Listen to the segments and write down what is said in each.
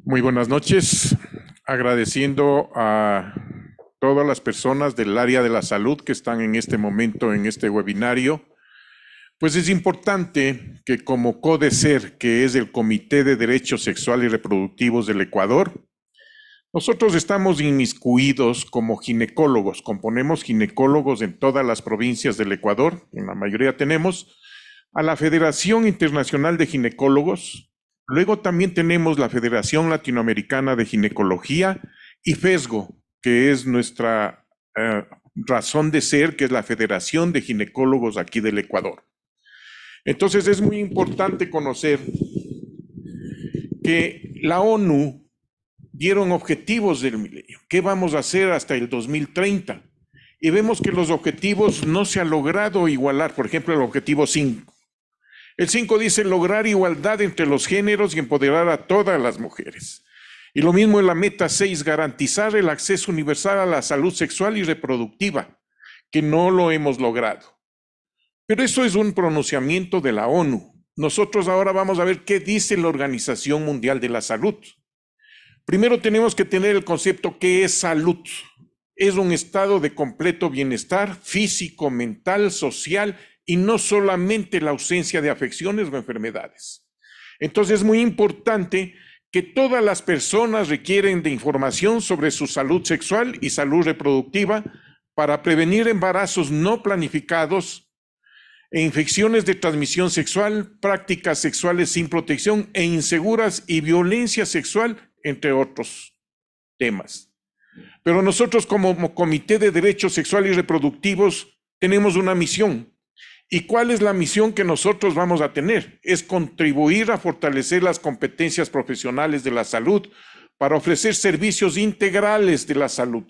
Muy buenas noches, agradeciendo a todas las personas del área de la salud que están en este momento en este webinario. Pues es importante que como CODESER, que es el Comité de Derechos Sexuales y Reproductivos del Ecuador, nosotros estamos inmiscuidos como ginecólogos, componemos ginecólogos en todas las provincias del Ecuador, en la mayoría tenemos, a la Federación Internacional de Ginecólogos. Luego también tenemos la Federación Latinoamericana de Ginecología y FESGO, que es nuestra razón de ser, que es la Federación de Ginecólogos aquí del Ecuador. Entonces es muy importante conocer que la ONU dieron objetivos del milenio. ¿Qué vamos a hacer hasta el 2030? Y vemos que los objetivos no se han logrado igualar. Por ejemplo, el objetivo 5. El 5 dice lograr igualdad entre los géneros y empoderar a todas las mujeres. Y lo mismo en la meta 6, garantizar el acceso universal a la salud sexual y reproductiva, que no lo hemos logrado. Pero eso es un pronunciamiento de la ONU. Nosotros ahora vamos a ver qué dice la Organización Mundial de la Salud. Primero tenemos que tener el concepto ¿qué es salud? Es un estado de completo bienestar físico, mental, social y no solamente la ausencia de afecciones o enfermedades. Entonces es muy importante que todas las personas requieren de información sobre su salud sexual y salud reproductiva para prevenir embarazos no planificados, infecciones de transmisión sexual, prácticas sexuales sin protección e inseguras y violencia sexual, entre otros temas. Pero nosotros como Comité de Derechos Sexuales y Reproductivos tenemos una misión. ¿Y cuál es la misión que nosotros vamos a tener? Es contribuir a fortalecer las competencias profesionales de la salud para ofrecer servicios integrales de la salud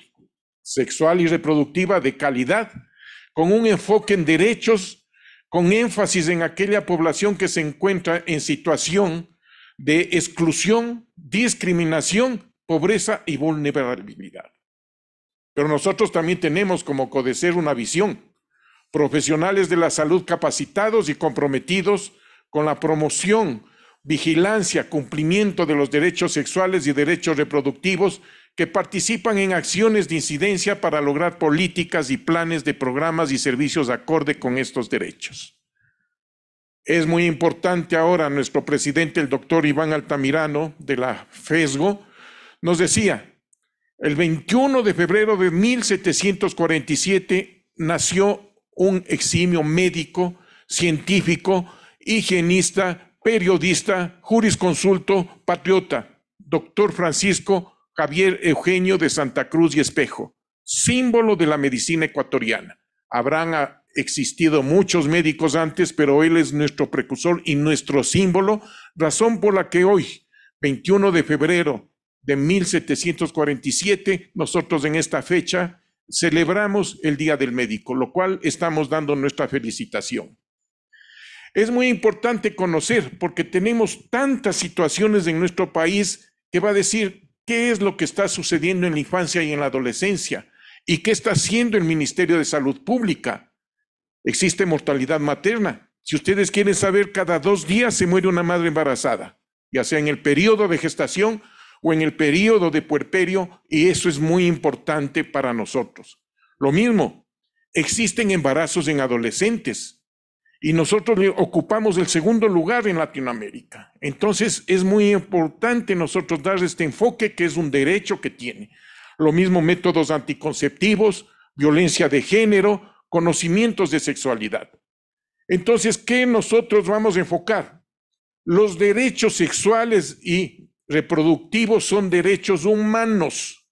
sexual y reproductiva de calidad, con un enfoque en derechos, con énfasis en aquella población que se encuentra en situación de exclusión, discriminación, pobreza y vulnerabilidad. Pero nosotros también tenemos como CODESER una visión. Profesionales de la salud capacitados y comprometidos con la promoción, vigilancia, cumplimiento de los derechos sexuales y derechos reproductivos que participan en acciones de incidencia para lograr políticas y planes de programas y servicios acorde con estos derechos. Es muy importante ahora, nuestro presidente, el doctor Iván Altamirano, de la FESGO, nos decía, el 21 de febrero de 1747 nació un eximio médico, científico, higienista, periodista, jurisconsulto, patriota, doctor Francisco Javier Eugenio de Santa Cruz y Espejo, símbolo de la medicina ecuatoriana. Habrán existido muchos médicos antes, pero él es nuestro precursor y nuestro símbolo, razón por la que hoy, 21 de febrero de 1747, nosotros en esta fecha celebramos el Día del Médico, lo cual estamos dando nuestra felicitación. Es muy importante conocer, porque tenemos tantas situaciones en nuestro país que va a decir qué es lo que está sucediendo en la infancia y en la adolescencia y qué está haciendo el Ministerio de Salud Pública. Existe mortalidad materna. Si ustedes quieren saber, cada 2 días se muere una madre embarazada, ya sea en el periodo de gestación o en el periodo de puerperio, y eso es muy importante para nosotros. Lo mismo, existen embarazos en adolescentes y nosotros ocupamos el 2º lugar en Latinoamérica. Entonces es muy importante nosotros dar este enfoque que es un derecho que tiene. Lo mismo métodos anticonceptivos, violencia de género, conocimientos de sexualidad. Entonces, ¿qué nosotros vamos a enfocar? Los derechos sexuales y reproductivos son derechos humanos,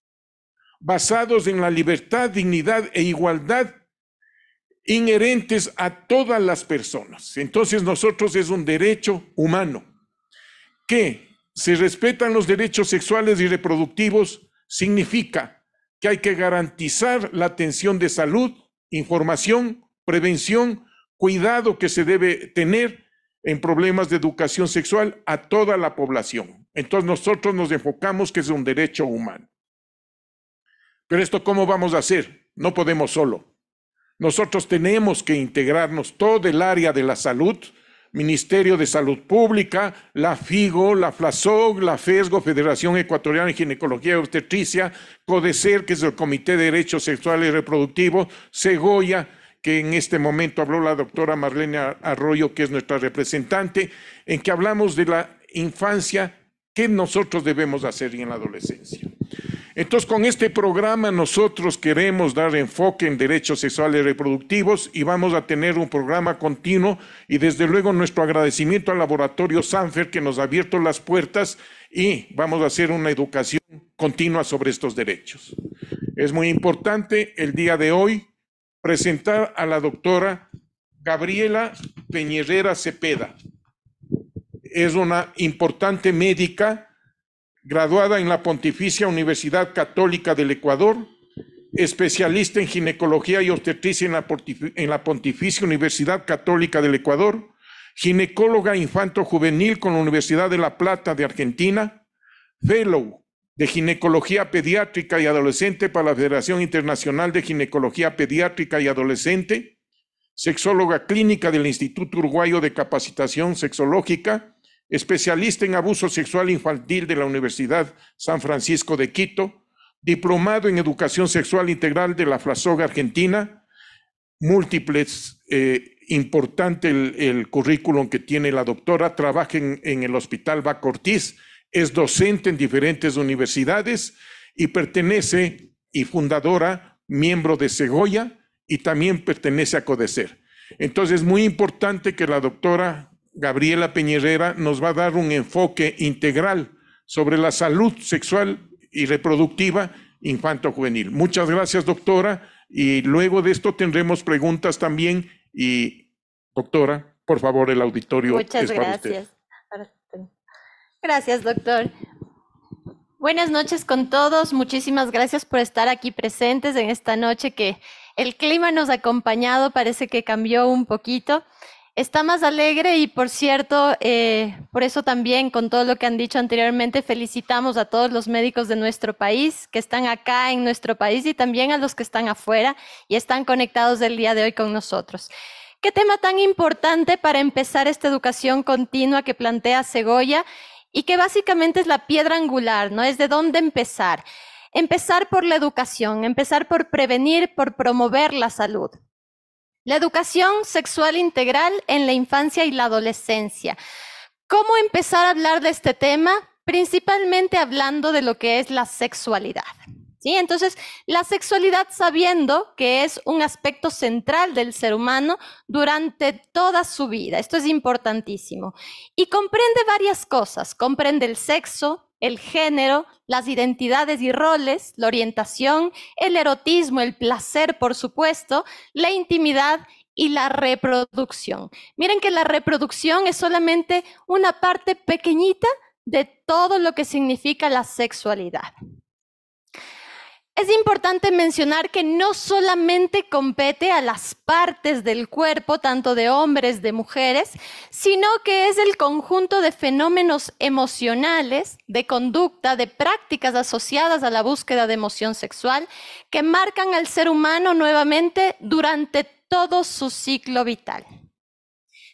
basados en la libertad, dignidad e igualdad inherentes a todas las personas. Entonces, nosotros es un derecho humano. Que se respetan los derechos sexuales y reproductivos significa que hay que garantizar la atención de salud, información, prevención, cuidado que se debe tener en problemas de educación sexual a toda la población. Entonces nosotros nos enfocamos que es un derecho humano. Pero esto, ¿cómo vamos a hacer? No podemos solo. Nosotros tenemos que integrarnos todo el área de la salud, Ministerio de Salud Pública, la FIGO, la FLASOG, la FESGO, Federación Ecuatoriana de Ginecología y Obstetricia, CODECER, que es el Comité de Derechos Sexuales y Reproductivos, CEGOYA, que en este momento habló la doctora Marlene Arroyo, que es nuestra representante, en que hablamos de la infancia, qué nosotros debemos hacer en la adolescencia. Entonces, con este programa nosotros queremos dar enfoque en derechos sexuales y reproductivos y vamos a tener un programa continuo y desde luego nuestro agradecimiento al laboratorio Sanfer que nos ha abierto las puertas y vamos a hacer una educación continua sobre estos derechos. Es muy importante el día de hoy presentar a la doctora Gabriela Peñerera Cepeda. Es una importante médica graduada en la Pontificia Universidad Católica del Ecuador, especialista en ginecología y obstetricia en la Pontificia Universidad Católica del Ecuador, ginecóloga infanto-juvenil con la Universidad de La Plata de Argentina, fellow de ginecología pediátrica y adolescente para la Federación Internacional de Ginecología Pediátrica y Adolescente, sexóloga clínica del Instituto Uruguayo de Capacitación Sexológica, especialista en abuso sexual infantil de la Universidad San Francisco de Quito, diplomado en educación sexual integral de la FLASOG Argentina, múltiples, importante el currículum que tiene la doctora, trabaja en el Hospital Baco Ortiz, es docente en diferentes universidades y pertenece y fundadora, miembro de CEGOYA y también pertenece a CODECER. Entonces es muy importante que la doctora Gabriela Peñerera nos va a dar un enfoque integral sobre la salud sexual y reproductiva infanto-juvenil. Muchas gracias, doctora, y luego de esto tendremos preguntas también. Y, doctora, por favor, el auditorio es para usted. Gracias, doctor. Buenas noches con todos. Muchísimas gracias por estar aquí presentes en esta noche que el clima nos ha acompañado, parece que cambió un poquito. Está más alegre y, por cierto, por eso también, con todo lo que han dicho anteriormente, felicitamos a todos los médicos de nuestro país que están acá en nuestro país y también a los que están afuera y están conectados el día de hoy con nosotros. ¿Qué tema tan importante para empezar esta educación continua que plantea CEGOYA y que básicamente es la piedra angular, ¿no? Es de dónde empezar. Empezar por la educación, empezar por prevenir, por promover la salud. La educación sexual integral en la infancia y la adolescencia. ¿Cómo empezar a hablar de este tema? Principalmente hablando de lo que es la sexualidad. ¿Sí? Entonces, la sexualidad sabiendo que es un aspecto central del ser humano durante toda su vida. Esto es importantísimo. Y comprende varias cosas. Comprende el sexo, el género, las identidades y roles, la orientación, el erotismo, el placer, por supuesto, la intimidad y la reproducción. Miren que la reproducción es solamente una parte pequeñita de todo lo que significa la sexualidad. Es importante mencionar que no solamente compete a las partes del cuerpo, tanto de hombres, de mujeres, sino que es el conjunto de fenómenos emocionales, de conducta, de prácticas asociadas a la búsqueda de emoción sexual que marcan al ser humano nuevamente durante todo su ciclo vital.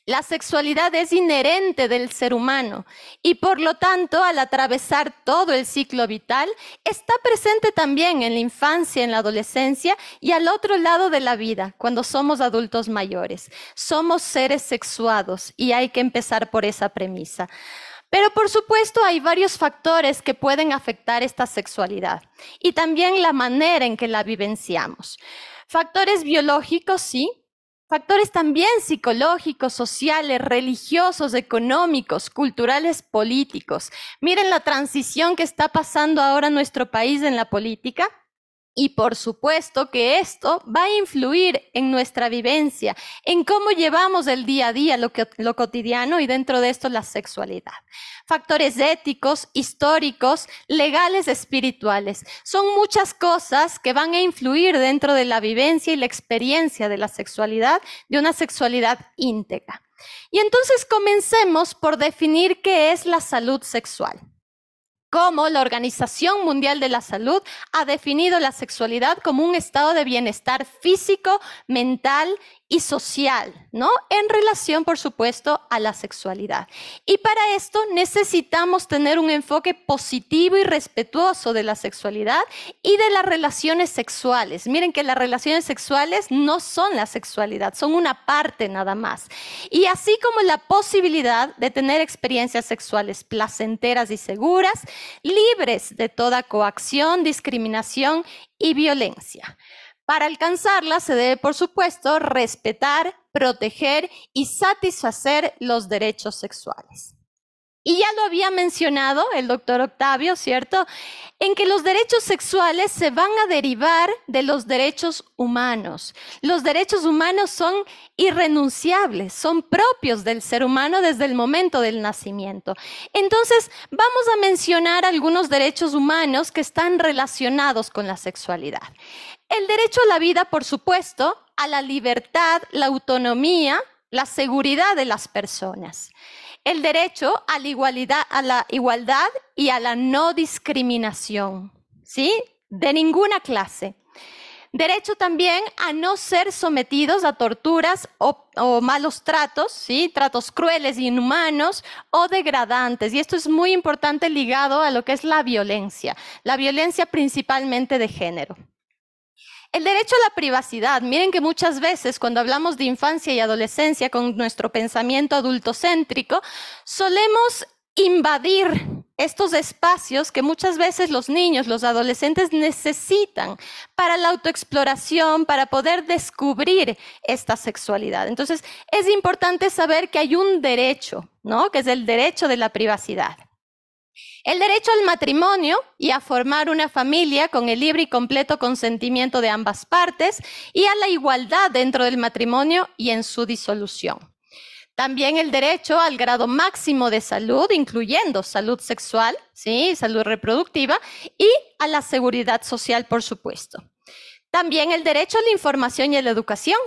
La sexualidad es inherente del ser humano y por lo tanto, al atravesar todo el ciclo vital, está presente también en la infancia, en la adolescencia y al otro lado de la vida, cuando somos adultos mayores. Somos seres sexuados y hay que empezar por esa premisa. Pero por supuesto hay varios factores que pueden afectar esta sexualidad y también la manera en que la vivenciamos. Factores biológicos, sí. Factores también psicológicos, sociales, religiosos, económicos, culturales, políticos. Miren la transición que está pasando ahora en nuestro país en la política. Y por supuesto que esto va a influir en nuestra vivencia, en cómo llevamos el día a día, lo cotidiano y dentro de esto la sexualidad. Factores éticos, históricos, legales, espirituales. Son muchas cosas que van a influir dentro de la vivencia y la experiencia de la sexualidad, de una sexualidad íntegra. Y entonces comencemos por definir qué es la salud sexual. Cómo la Organización Mundial de la Salud ha definido la sexualidad como un estado de bienestar físico, mental y social, ¿no? En relación, por supuesto, a la sexualidad. Y para esto necesitamos tener un enfoque positivo y respetuoso de la sexualidad y de las relaciones sexuales. Miren que las relaciones sexuales no son la sexualidad, son una parte nada más. Y así como la posibilidad de tener experiencias sexuales placenteras y seguras, libres de toda coacción, discriminación y violencia. Para alcanzarla se debe, por supuesto, respetar, proteger y satisfacer los derechos sexuales. Y ya lo había mencionado el doctor Octavio, ¿cierto? En que los derechos sexuales se van a derivar de los derechos humanos. Los derechos humanos son irrenunciables, son propios del ser humano desde el momento del nacimiento. Entonces, vamos a mencionar algunos derechos humanos que están relacionados con la sexualidad. El derecho a la vida, por supuesto, a la libertad, la autonomía, la seguridad de las personas. El derecho a la igualdad y a la no discriminación, ¿sí? De ninguna clase. Derecho también a no ser sometidos a torturas o malos tratos, ¿sí? Tratos crueles, inhumanos o degradantes. Y esto es muy importante ligado a lo que es la violencia principalmente de género. El derecho a la privacidad. Miren que muchas veces cuando hablamos de infancia y adolescencia con nuestro pensamiento adultocéntrico, solemos invadir estos espacios que muchas veces los niños, los adolescentes necesitan para la autoexploración, para poder descubrir esta sexualidad. Entonces, es importante saber que hay un derecho, ¿no? Que es el derecho de la privacidad. El derecho al matrimonio y a formar una familia con el libre y completo consentimiento de ambas partes y a la igualdad dentro del matrimonio y en su disolución. También el derecho al grado máximo de salud, incluyendo salud sexual, ¿sí? Salud reproductiva y a la seguridad social, por supuesto. También el derecho a la información y a la educación.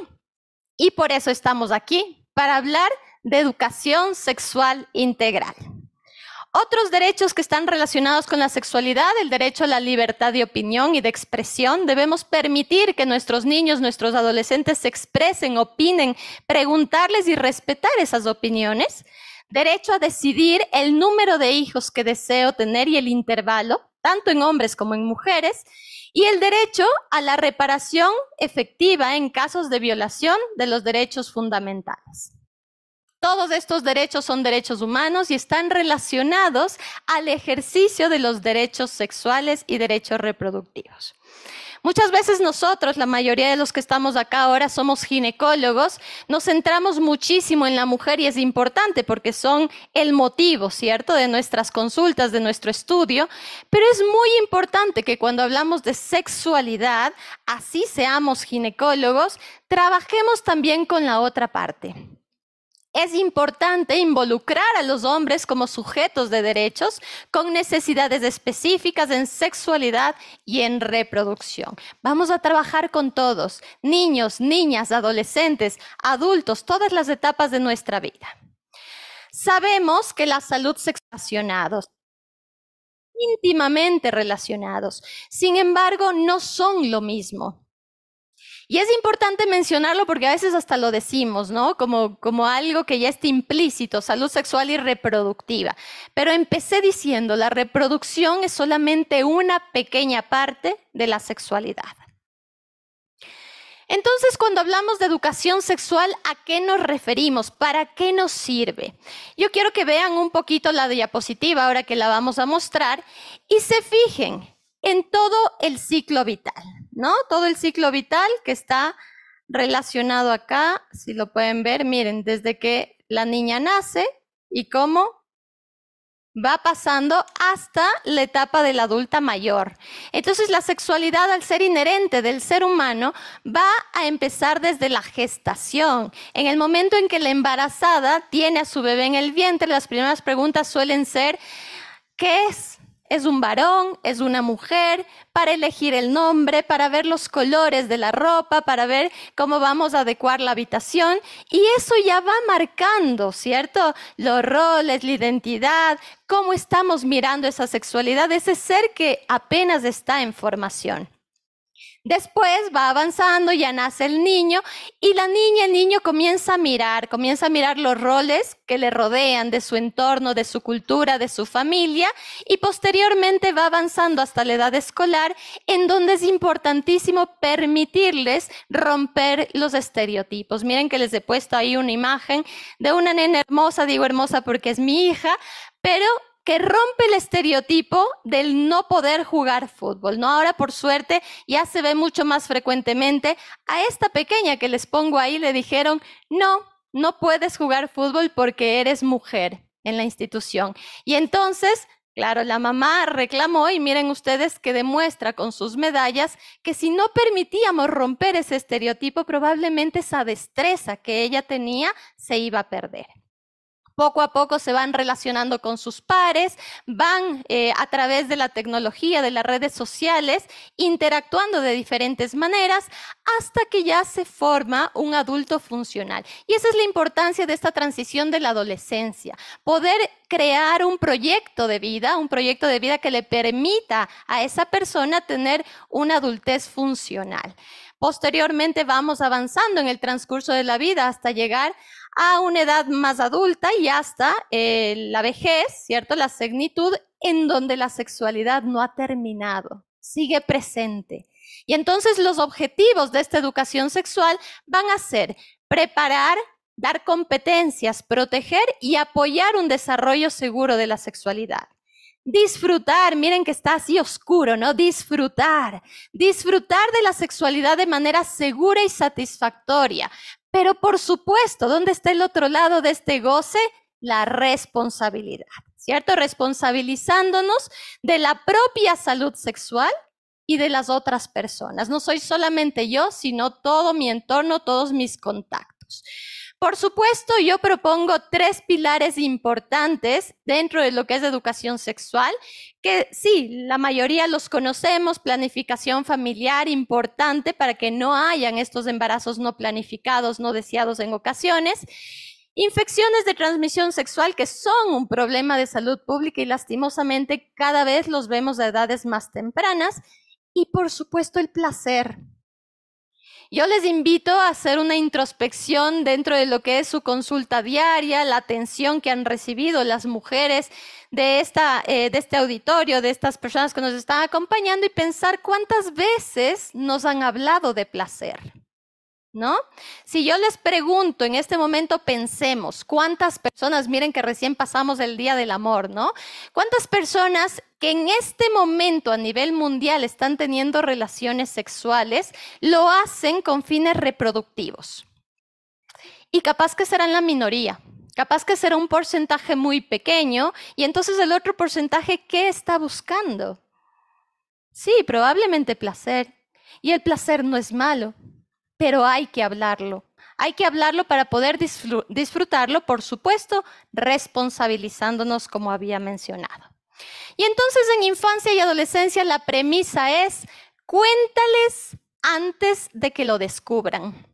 Y por eso estamos aquí, para hablar de educación sexual integral. Otros derechos que están relacionados con la sexualidad, el derecho a la libertad de opinión y de expresión. Debemos permitir que nuestros niños, nuestros adolescentes se expresen, opinen, preguntarles y respetar esas opiniones. Derecho a decidir el número de hijos que deseo tener y el intervalo, tanto en hombres como en mujeres. Y el derecho a la reparación efectiva en casos de violación de los derechos fundamentales. Todos estos derechos son derechos humanos y están relacionados al ejercicio de los derechos sexuales y derechos reproductivos. Muchas veces nosotros, la mayoría de los que estamos acá ahora, somos ginecólogos, nos centramos muchísimo en la mujer y es importante porque son el motivo, ¿cierto?, de nuestras consultas, de nuestro estudio, pero es muy importante que cuando hablamos de sexualidad, así seamos ginecólogos, trabajemos también con la otra parte. Es importante involucrar a los hombres como sujetos de derechos con necesidades específicas en sexualidad y en reproducción. Vamos a trabajar con todos, niños, niñas, adolescentes, adultos, todas las etapas de nuestra vida. Sabemos que la salud sexual íntimamente relacionados, sin embargo, no son lo mismo. Y es importante mencionarlo porque a veces hasta lo decimos, ¿no? Como algo que ya está implícito, salud sexual y reproductiva. Pero empecé diciendo, la reproducción es solamente una pequeña parte de la sexualidad. Entonces, cuando hablamos de educación sexual, ¿a qué nos referimos? ¿Para qué nos sirve? Yo quiero que vean un poquito la diapositiva ahora que la vamos a mostrar y se fijen en todo el ciclo vital, ¿no? Todo el ciclo vital que está relacionado acá, si lo pueden ver, miren, desde que la niña nace y cómo va pasando hasta la etapa de la adulta mayor. Entonces, la sexualidad, al ser inherente del ser humano, va a empezar desde la gestación. En el momento en que la embarazada tiene a su bebé en el vientre, las primeras preguntas suelen ser, ¿qué es? ¿Es un varón? ¿Es una mujer? Para elegir el nombre, para ver los colores de la ropa, para ver cómo vamos a adecuar la habitación. Y eso ya va marcando, ¿cierto? Los roles, la identidad, cómo estamos mirando esa sexualidad, ese ser que apenas está en formación. Después va avanzando, ya nace el niño y la niña, el niño comienza a mirar los roles que le rodean de su entorno, de su cultura, de su familia y posteriormente va avanzando hasta la edad escolar en donde es importantísimo permitirles romper los estereotipos. Miren que les he puesto ahí una imagen de una nena hermosa, digo hermosa porque es mi hija, pero que rompe el estereotipo del no poder jugar fútbol, ¿no? Ahora, por suerte, ya se ve mucho más frecuentemente. A esta pequeña que les pongo ahí le dijeron, no puedes jugar fútbol porque eres mujer en la institución. Y entonces, claro, la mamá reclamó y miren ustedes que demuestra con sus medallas que si no permitíamos romper ese estereotipo, probablemente esa destreza que ella tenía se iba a perder. Poco a poco se van relacionando con sus pares, van a través de la tecnología, de las redes sociales, interactuando de diferentes maneras hasta que ya se forma un adulto funcional. Y esa es la importancia de esta transición de la adolescencia, poder crear un proyecto de vida que le permita a esa persona tener una adultez funcional. Posteriormente vamos avanzando en el transcurso de la vida hasta llegar a una edad más adulta y hasta la vejez, ¿cierto? La senectud, en donde la sexualidad no ha terminado, sigue presente. Y entonces los objetivos de esta educación sexual van a ser preparar, dar competencias, proteger y apoyar un desarrollo seguro de la sexualidad. Disfrutar, miren que está así oscuro, ¿no? Disfrutar de la sexualidad de manera segura y satisfactoria. Pero por supuesto, ¿dónde está el otro lado de este goce? La responsabilidad, ¿cierto? Responsabilizándonos de la propia salud sexual y de las otras personas. No soy solamente yo, sino todo mi entorno, todos mis contactos. Por supuesto, yo propongo 3 pilares importantes dentro de lo que es educación sexual, que sí, la mayoría los conocemos: planificación familiar, importante para que no hayan estos embarazos no planificados, no deseados en ocasiones. Infecciones de transmisión sexual, que son un problema de salud pública y lastimosamente cada vez los vemos a edades más tempranas. Y por supuesto, el placer. Yo les invito a hacer una introspección dentro de lo que es su consulta diaria, la atención que han recibido las mujeres de este auditorio, de estas personas que nos están acompañando y pensar cuántas veces nos han hablado de placer, ¿no? Si yo les pregunto en este momento, pensemos, ¿cuántas personas, miren que recién pasamos el Día del Amor, ¿no? ¿Cuántas personas que en este momento a nivel mundial están teniendo relaciones sexuales lo hacen con fines reproductivos? Y capaz que serán la minoría, capaz que será un porcentaje muy pequeño y entonces el otro porcentaje, ¿qué está buscando? Sí, probablemente placer. Y el placer no es malo. Pero hay que hablarlo. Hay que hablarlo para poder disfrutarlo, por supuesto, responsabilizándonos, como había mencionado. Y entonces en infancia y adolescencia la premisa es: cuéntales antes de que lo descubran.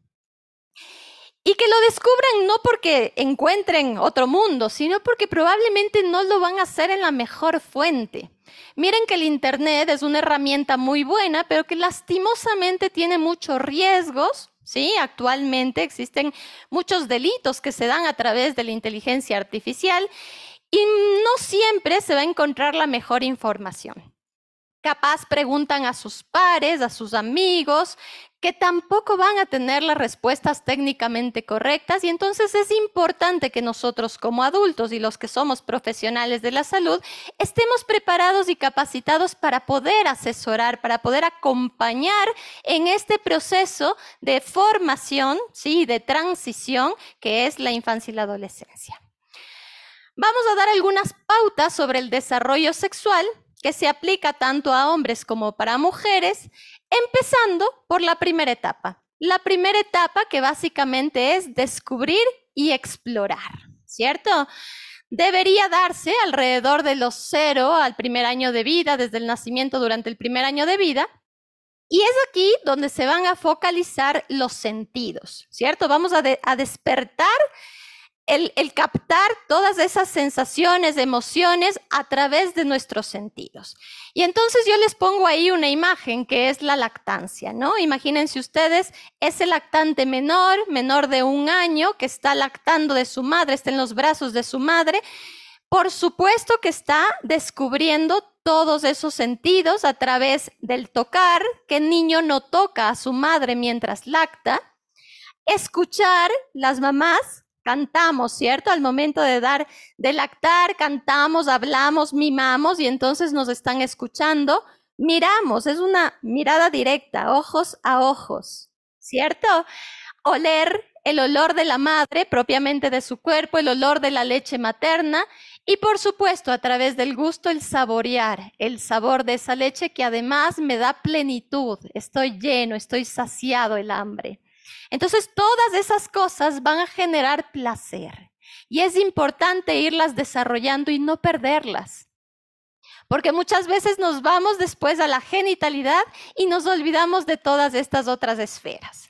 Y que lo descubran no porque encuentren otro mundo, sino porque probablemente no lo van a hacer en la mejor fuente. Miren que el Internet es una herramienta muy buena, pero que lastimosamente tiene muchos riesgos, ¿sí? Actualmente existen muchos delitos que se dan a través de la inteligencia artificial y no siempre se va a encontrar la mejor información. Capaz preguntan a sus pares, a sus amigos, que tampoco van a tener las respuestas técnicamente correctas y entonces es importante que nosotros como adultos y los que somos profesionales de la salud estemos preparados y capacitados para poder asesorar, para poder acompañar en este proceso de formación, ¿sí?, de transición que es la infancia y la adolescencia. Vamos a dar algunas pautas sobre el desarrollo sexual que se aplica tanto a hombres como para mujeres, empezando por la primera etapa. La primera etapa que básicamente es descubrir y explorar, ¿cierto? Debería darse alrededor de los 0 al primer año de vida, desde el nacimiento durante el primer año de vida. Y es aquí donde se van a focalizar los sentidos, ¿cierto? Vamos a despertar el captar todas esas sensaciones, emociones a través de nuestros sentidos. Y entonces yo les pongo ahí una imagen que es la lactancia, ¿no? Imagínense ustedes ese lactante menor de 1 año que está lactando de su madre, está en los brazos de su madre. Por supuesto que está descubriendo todos esos sentidos a través del tocar, que el niño no toca a su madre mientras lacta. Escuchar, las mamás cantamos, ¿cierto? Al momento de lactar, cantamos, hablamos, mimamos y entonces nos están escuchando. Miramos, es una mirada directa, ojos a ojos, ¿cierto? Oler el olor de la madre, propiamente de su cuerpo, el olor de la leche materna y por supuesto a través del gusto el saborear el sabor de esa leche que además me da plenitud, estoy lleno, estoy saciado el hambre. Entonces, todas esas cosas van a generar placer y es importante irlas desarrollando y no perderlas. Porque muchas veces nos vamos después a la genitalidad y nos olvidamos de todas estas otras esferas.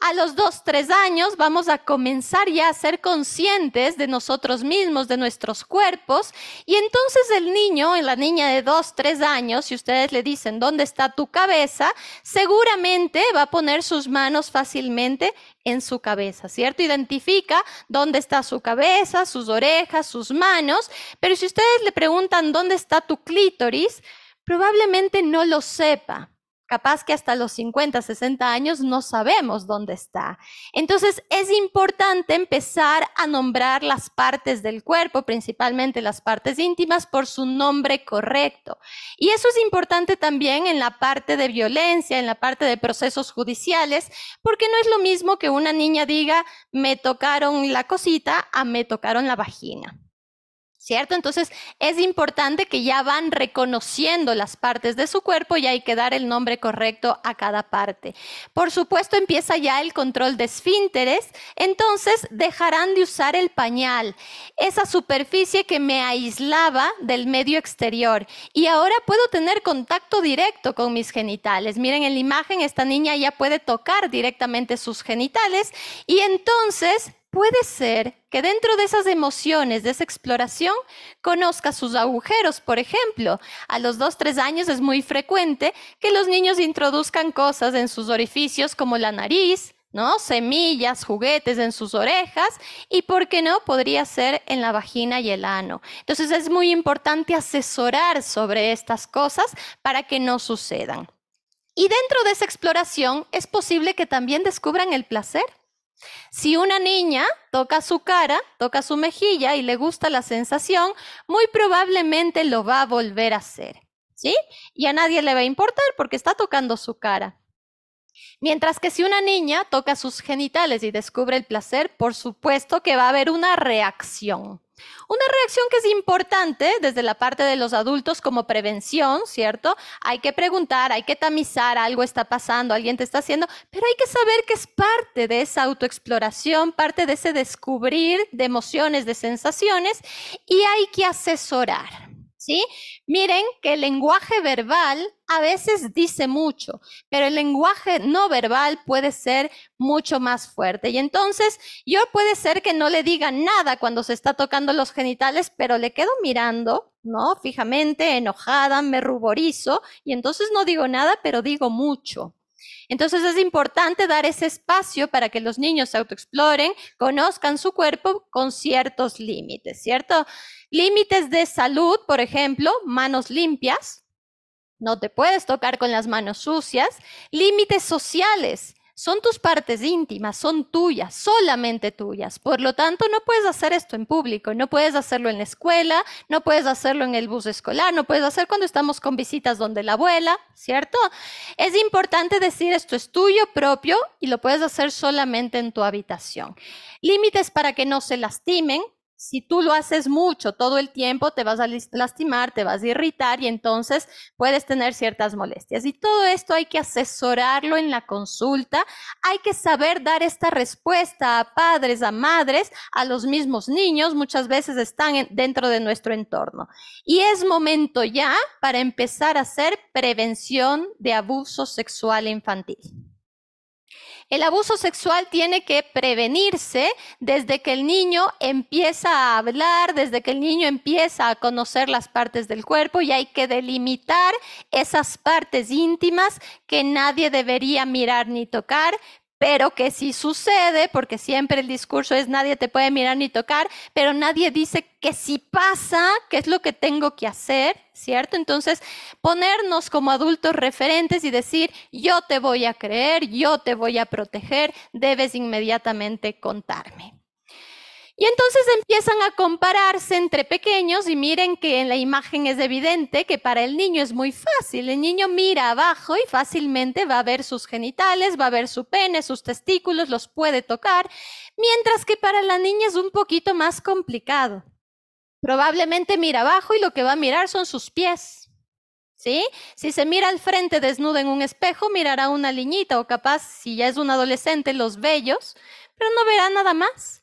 A los 2, 3 años vamos a comenzar ya a ser conscientes de nosotros mismos, de nuestros cuerpos, y entonces el niño, la niña de 2, 3 años, si ustedes le dicen ¿dónde está tu cabeza?, seguramente va a poner sus manos fácilmente en su cabeza, ¿cierto? Identifica dónde está su cabeza, sus orejas, sus manos, pero si ustedes le preguntan ¿dónde está tu clítoris?, probablemente no lo sepa. Capaz que hasta los 50, 60 años no sabemos dónde está. Entonces es importante empezar a nombrar las partes del cuerpo, principalmente las partes íntimas, por su nombre correcto. Y eso es importante también en la parte de violencia, en la parte de procesos judiciales, porque no es lo mismo que una niña diga me tocaron la cosita a me tocaron la vagina. ¿Cierto? Entonces es importante que ya van reconociendo las partes de su cuerpo y hay que dar el nombre correcto a cada parte. Por supuesto empieza ya el control de esfínteres, entonces dejarán de usar el pañal, esa superficie que me aislaba del medio exterior y ahora puedo tener contacto directo con mis genitales. Miren en la imagen, esta niña ya puede tocar directamente sus genitales y entonces puede ser que dentro de esas emociones, de esa exploración, conozca sus agujeros. Por ejemplo, a los 2, 3 años es muy frecuente que los niños introduzcan cosas en sus orificios como la nariz, ¿no? Semillas, juguetes en sus orejas y, ¿por qué no? Podría ser en la vagina y el ano. Entonces es muy importante asesorar sobre estas cosas para que no sucedan. Y dentro de esa exploración es posible que también descubran el placer. Si una niña toca su cara, toca su mejilla y le gusta la sensación, muy probablemente lo va a volver a hacer, ¿sí? Y a nadie le va a importar porque está tocando su cara. Mientras que si una niña toca sus genitales y descubre el placer, por supuesto que va a haber una reacción. Una reacción que es importante desde la parte de los adultos como prevención, ¿cierto? Hay que preguntar, hay que tamizar, algo está pasando, alguien te está haciendo, pero hay que saber que es parte de esa autoexploración, parte de ese descubrir de emociones, de sensaciones, y hay que asesorar. ¿Sí? Miren que el lenguaje verbal a veces dice mucho, pero el lenguaje no verbal puede ser mucho más fuerte. Y entonces yo puede ser que no le diga nada cuando se está tocando los genitales, pero le quedo mirando, ¿no? Fijamente, enojada, me ruborizo y entonces no digo nada, pero digo mucho. Entonces es importante dar ese espacio para que los niños se autoexploren, conozcan su cuerpo con ciertos límites, ¿cierto? Límites de salud, por ejemplo, manos limpias, no te puedes tocar con las manos sucias. Límites sociales, son tus partes íntimas, son tuyas, solamente tuyas. Por lo tanto, no puedes hacer esto en público, no puedes hacerlo en la escuela, no puedes hacerlo en el bus escolar, no puedes hacer cuando estamos con visitas donde la abuela, ¿cierto? Es importante decir esto es tuyo propio y lo puedes hacer solamente en tu habitación. Límites para que no se lastimen. Si tú lo haces mucho todo el tiempo, te vas a lastimar, te vas a irritar y entonces puedes tener ciertas molestias. Y todo esto hay que asesorarlo en la consulta. Hay que saber dar esta respuesta a padres, a madres, a los mismos niños. Muchas veces están dentro de nuestro entorno. Y es momento ya para empezar a hacer prevención de abuso sexual infantil. El abuso sexual tiene que prevenirse desde que el niño empieza a hablar, desde que el niño empieza a conocer las partes del cuerpo, y hay que delimitar esas partes íntimas que nadie debería mirar ni tocar, pero que sí sucede, porque siempre el discurso es nadie te puede mirar ni tocar, pero nadie dice que si pasa, qué es lo que tengo que hacer, ¿cierto? Entonces, ponernos como adultos referentes y decir, yo te voy a creer, yo te voy a proteger, debes inmediatamente contarme. Y entonces empiezan a compararse entre pequeños, y miren que en la imagen es evidente que para el niño es muy fácil. El niño mira abajo y fácilmente va a ver sus genitales, va a ver su pene, sus testículos, los puede tocar, mientras que para la niña es un poquito más complicado. Probablemente mira abajo y lo que va a mirar son sus pies, ¿sí? Si se mira al frente desnuda en un espejo, mirará una liñita, o capaz, si ya es un adolescente, los vellos, pero no verá nada más.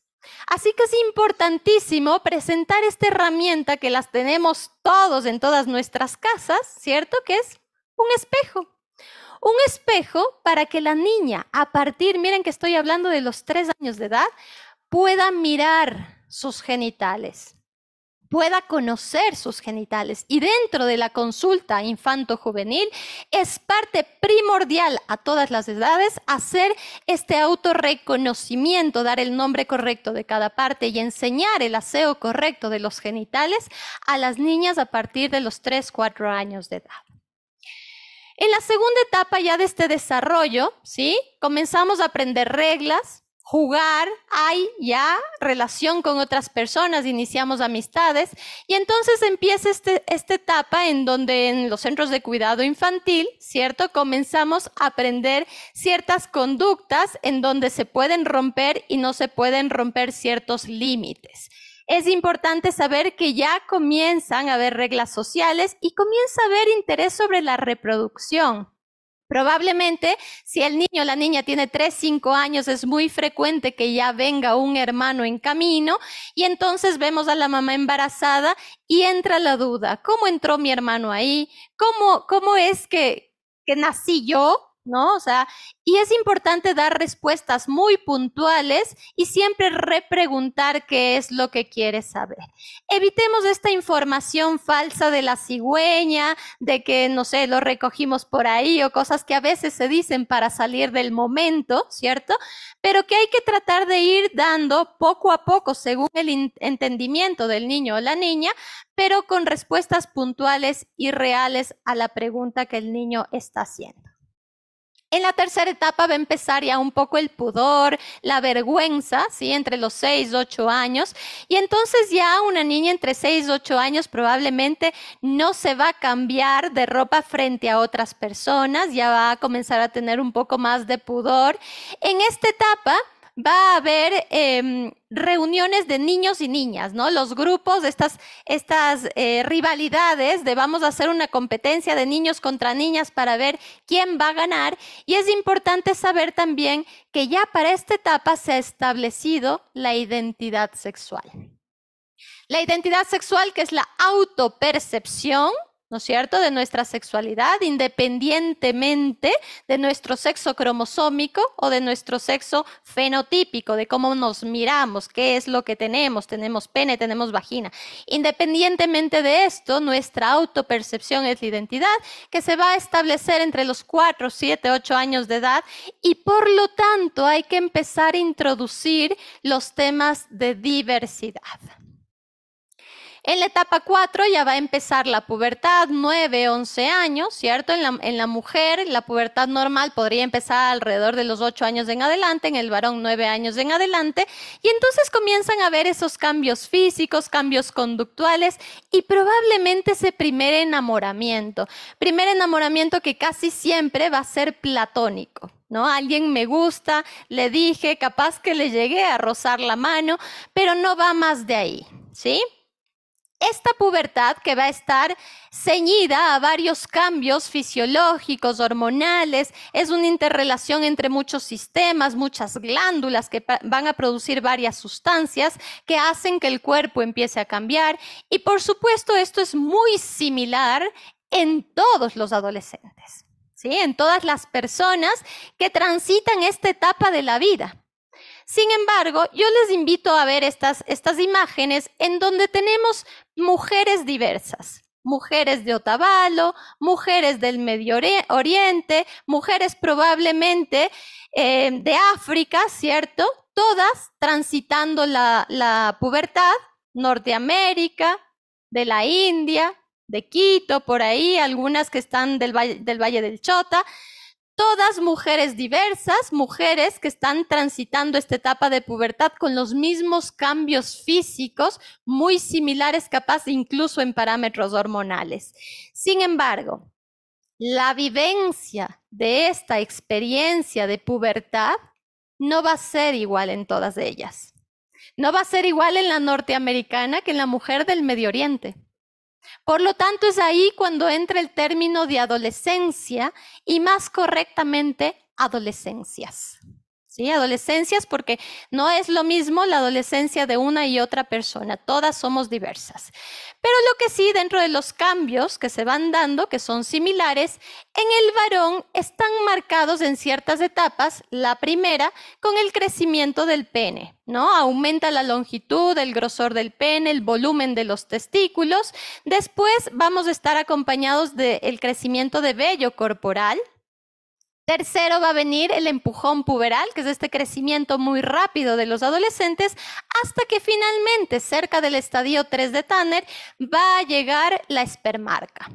Así que es importantísimo presentar esta herramienta que las tenemos todos en todas nuestras casas, ¿cierto? Que es un espejo. Un espejo para que la niña, a partir, miren que estoy hablando de los 3 años de edad, pueda mirar sus genitales, pueda conocer sus genitales. Y dentro de la consulta infanto-juvenil es parte primordial a todas las edades hacer este autorreconocimiento, dar el nombre correcto de cada parte y enseñar el aseo correcto de los genitales a las niñas a partir de los 3, 4 años de edad. En la segunda etapa ya de este desarrollo, ¿sí? Comenzamos a aprender reglas, jugar, hay ya relación con otras personas, iniciamos amistades, y entonces empieza esta etapa en donde en los centros de cuidado infantil, ¿cierto? Comenzamos a aprender ciertas conductas en donde se pueden romper y no se pueden romper ciertos límites. Es importante saber que ya comienzan a haber reglas sociales y comienza a haber interés sobre la reproducción. Probablemente, si el niño o la niña tiene 3, 5 años, es muy frecuente que ya venga un hermano en camino, y entonces vemos a la mamá embarazada y entra la duda, ¿cómo entró mi hermano ahí? ¿Cómo es que nací yo? ¿No? O sea, y es importante dar respuestas muy puntuales y siempre repreguntar qué es lo que quieres saber. Evitemos esta información falsa de la cigüeña, de que, no sé, lo recogimos por ahí, o cosas que a veces se dicen para salir del momento, ¿cierto? Pero que hay que tratar de ir dando poco a poco según el entendimiento del niño o la niña, pero con respuestas puntuales y reales a la pregunta que el niño está haciendo. En la tercera etapa va a empezar ya un poco el pudor, la vergüenza, ¿sí? Entre los 6, 8 años. Y entonces ya una niña entre 6 y 8 años probablemente no se va a cambiar de ropa frente a otras personas, ya va a comenzar a tener un poco más de pudor. En esta etapa va a haber reuniones de niños y niñas, ¿no? Los grupos, estas rivalidades de vamos a hacer una competencia de niños contra niñas para ver quién va a ganar. Y es importante saber también que ya para esta etapa se ha establecido la identidad sexual. La identidad sexual, que es la autopercepción, ¿no es cierto?, de nuestra sexualidad, independientemente de nuestro sexo cromosómico o de nuestro sexo fenotípico, de cómo nos miramos, qué es lo que tenemos pene, tenemos vagina. Independientemente de esto, nuestra autopercepción es la identidad que se va a establecer entre los 4, 7, 8 años de edad, y por lo tanto hay que empezar a introducir los temas de diversidad. En la etapa 4 ya va a empezar la pubertad, 9, 11 años, ¿cierto? En la mujer, la pubertad normal podría empezar alrededor de los 8 años en adelante, en el varón 9 años en adelante, y entonces comienzan a haber esos cambios físicos, cambios conductuales y probablemente ese primer enamoramiento que casi siempre va a ser platónico, ¿no? Alguien me gusta, le dije, capaz que le llegué a rozar la mano, pero no va más de ahí, ¿sí? Esta pubertad, que va a estar ceñida a varios cambios fisiológicos, hormonales, es una interrelación entre muchos sistemas, muchas glándulas que van a producir varias sustancias que hacen que el cuerpo empiece a cambiar. Y por supuesto, esto es muy similar en todos los adolescentes. ¿sí? En todas las personas que transitan esta etapa de la vida. Sin embargo, yo les invito a ver estas imágenes en donde tenemos mujeres diversas. Mujeres de Otavalo, mujeres del Medio Oriente, mujeres probablemente de África, ¿cierto? Todas transitando la pubertad, Norteamérica, de la India, de Quito, por ahí, algunas que están del Valle del Chota. Todas mujeres diversas, mujeres que están transitando esta etapa de pubertad con los mismos cambios físicos, muy similares, capaz incluso en parámetros hormonales. Sin embargo, la vivencia de esta experiencia de pubertad no va a ser igual en todas ellas. No va a ser igual en la norteamericana que en la mujer del Medio Oriente. Por lo tanto, es ahí cuando entra el término de adolescencia y más correctamente adolescencias. ¿Sí? Adolescencias porque no es lo mismo la adolescencia de una y otra persona, todas somos diversas. Pero lo que sí, dentro de los cambios que se van dando, que son similares, en el varón están marcados en ciertas etapas. La primera, con el crecimiento del pene, ¿no? Aumenta la longitud, el grosor del pene, el volumen de los testículos. Después vamos a estar acompañados del crecimiento de vello corporal. Tercero va a venir el empujón puberal, que es este crecimiento muy rápido de los adolescentes, hasta que finalmente, cerca del estadio 3 de Tanner, va a llegar la espermarca.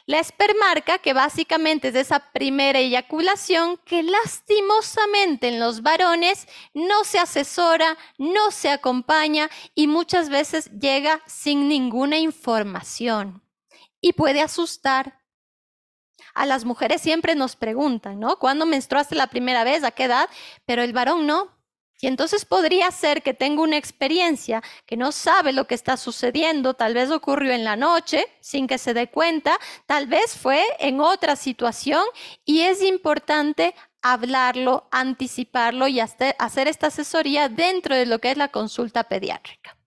La espermarca, que básicamente es esa primera eyaculación que lastimosamente en los varones no se asesora, no se acompaña y muchas veces llega sin ninguna información y puede asustar. A las mujeres siempre nos preguntan, ¿no? ¿Cuándo menstruaste la primera vez? ¿A qué edad? Pero el varón no. Y entonces podría ser que tenga una experiencia que no sabe lo que está sucediendo, tal vez ocurrió en la noche sin que se dé cuenta, tal vez fue en otra situación y es importante hablarlo, anticiparlo y hacer esta asesoría dentro de lo que es la consulta pediátrica.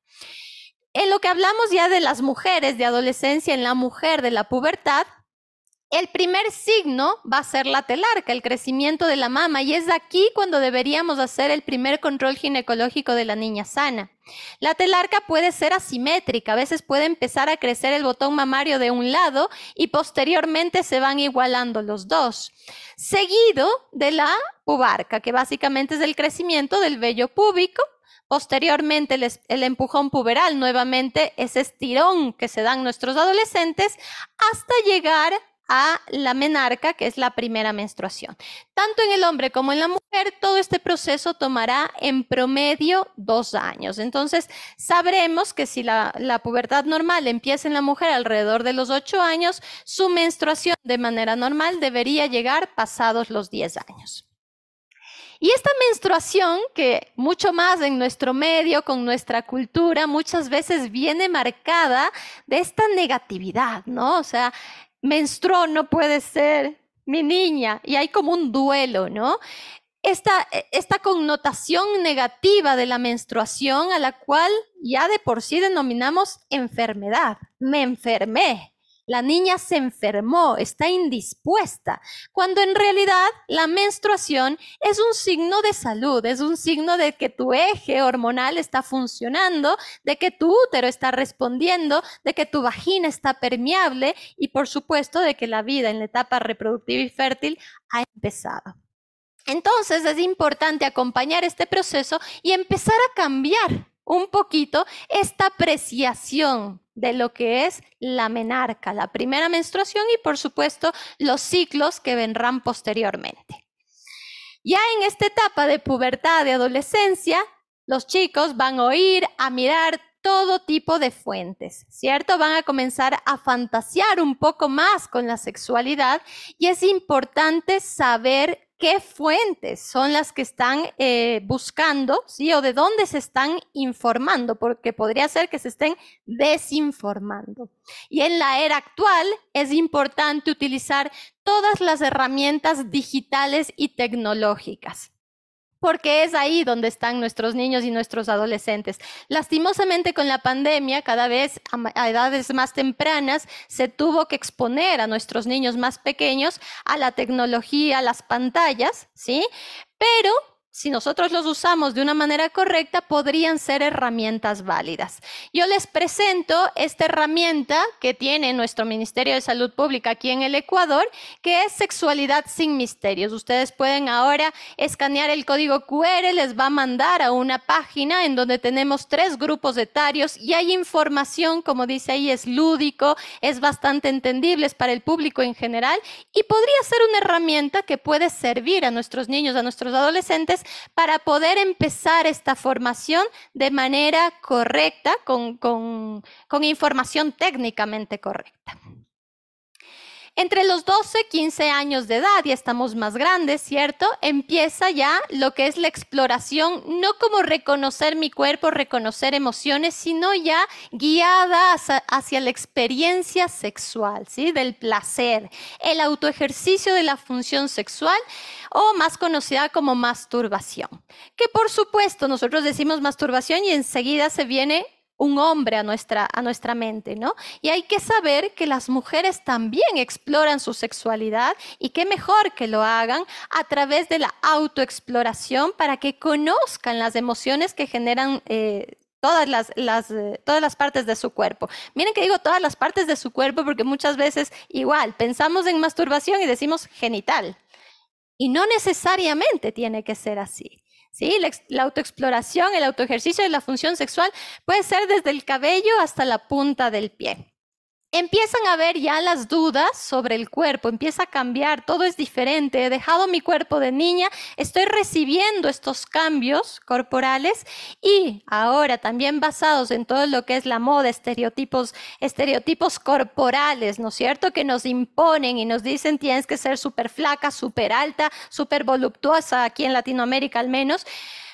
En lo que hablamos ya de las mujeres, de adolescencia en la mujer, de la pubertad, el primer signo va a ser la telarca, el crecimiento de la mama, y es aquí cuando deberíamos hacer el primer control ginecológico de la niña sana. La telarca puede ser asimétrica, a veces puede empezar a crecer el botón mamario de un lado y posteriormente se van igualando los dos. Seguido de la pubarca, que básicamente es el crecimiento del vello púbico. Posteriormente, el empujón puberal, nuevamente ese estirón que se dan nuestros adolescentes, hasta llegar a la menarca, que es la primera menstruación. Tanto en el hombre como en la mujer, todo este proceso tomará en promedio 2 años. Entonces, sabremos que si la pubertad normal empieza en la mujer alrededor de los 8 años, su menstruación de manera normal debería llegar pasados los 10 años. Y esta menstruación, que mucho más en nuestro medio, con nuestra cultura, muchas veces viene marcada de esta negatividad, ¿no? O sea, menstruó, no puede ser mi niña, y hay como un duelo, ¿no? Esta connotación negativa de la menstruación a la cual ya de por sí denominamos enfermedad. Me enfermé. La niña se enfermó, está indispuesta, cuando en realidad la menstruación es un signo de salud, es un signo de que tu eje hormonal está funcionando, de que tu útero está respondiendo, de que tu vagina está permeable y por supuesto de que la vida en la etapa reproductiva y fértil ha empezado. Entonces es importante acompañar este proceso y empezar a cambiar un poquito esta apreciación de lo que es la menarca, la primera menstruación y por supuesto los ciclos que vendrán posteriormente. Ya en esta etapa de pubertad, de adolescencia, los chicos van a oír, a mirar todo tipo de fuentes, ¿cierto? Van a comenzar a fantasear un poco más con la sexualidad y es importante saber qué fuentes son las que están buscando, ¿sí? O de dónde se están informando, porque podría ser que se estén desinformando. Y en la era actual es importante utilizar todas las herramientas digitales y tecnológicas. porque es ahí donde están nuestros niños y nuestros adolescentes. Lastimosamente, con la pandemia, cada vez a edades más tempranas se tuvo que exponer a nuestros niños más pequeños a la tecnología, a las pantallas, ¿sí? Pero si nosotros los usamos de una manera correcta, podrían ser herramientas válidas. Yo les presento esta herramienta que tiene nuestro Ministerio de Salud Pública aquí en el Ecuador, que es Sexualidad sin Misterios. Ustedes pueden ahora escanear el código QR, les va a mandar a una página en donde tenemos 3 grupos etarios y hay información, como dice ahí, es lúdico, es bastante entendible, es para el público en general y podría ser una herramienta que puede servir a nuestros niños, a nuestros adolescentes, para poder empezar esta formación de manera correcta, con información técnicamente correcta. Entre los 12, 15 años de edad, ya estamos más grandes, ¿cierto? Empieza ya lo que es la exploración, no como reconocer mi cuerpo, reconocer emociones, sino ya guiada hacia la experiencia sexual, ¿sí? Del placer, el autoejercicio de la función sexual o más conocida como masturbación. Que por supuesto nosotros decimos masturbación y enseguida se viene un hombre a nuestra mente, ¿no? Y hay que saber que las mujeres también exploran su sexualidad y qué mejor que lo hagan a través de la autoexploración para que conozcan las emociones que generan todas las partes de su cuerpo. Miren que digo todas las partes de su cuerpo porque muchas veces igual pensamos en masturbación y decimos genital. Y no necesariamente tiene que ser así. ¿Sí? La autoexploración, el autoejercicio de la función sexual puede ser desde el cabello hasta la punta del pie. Empiezan a haber ya las dudas sobre el cuerpo, empieza a cambiar, todo es diferente, he dejado mi cuerpo de niña, estoy recibiendo estos cambios corporales y ahora también basados en todo lo que es la moda, estereotipos corporales, ¿no es cierto? Que nos imponen y nos dicen tienes que ser súper flaca, súper alta, súper voluptuosa, aquí en Latinoamérica al menos.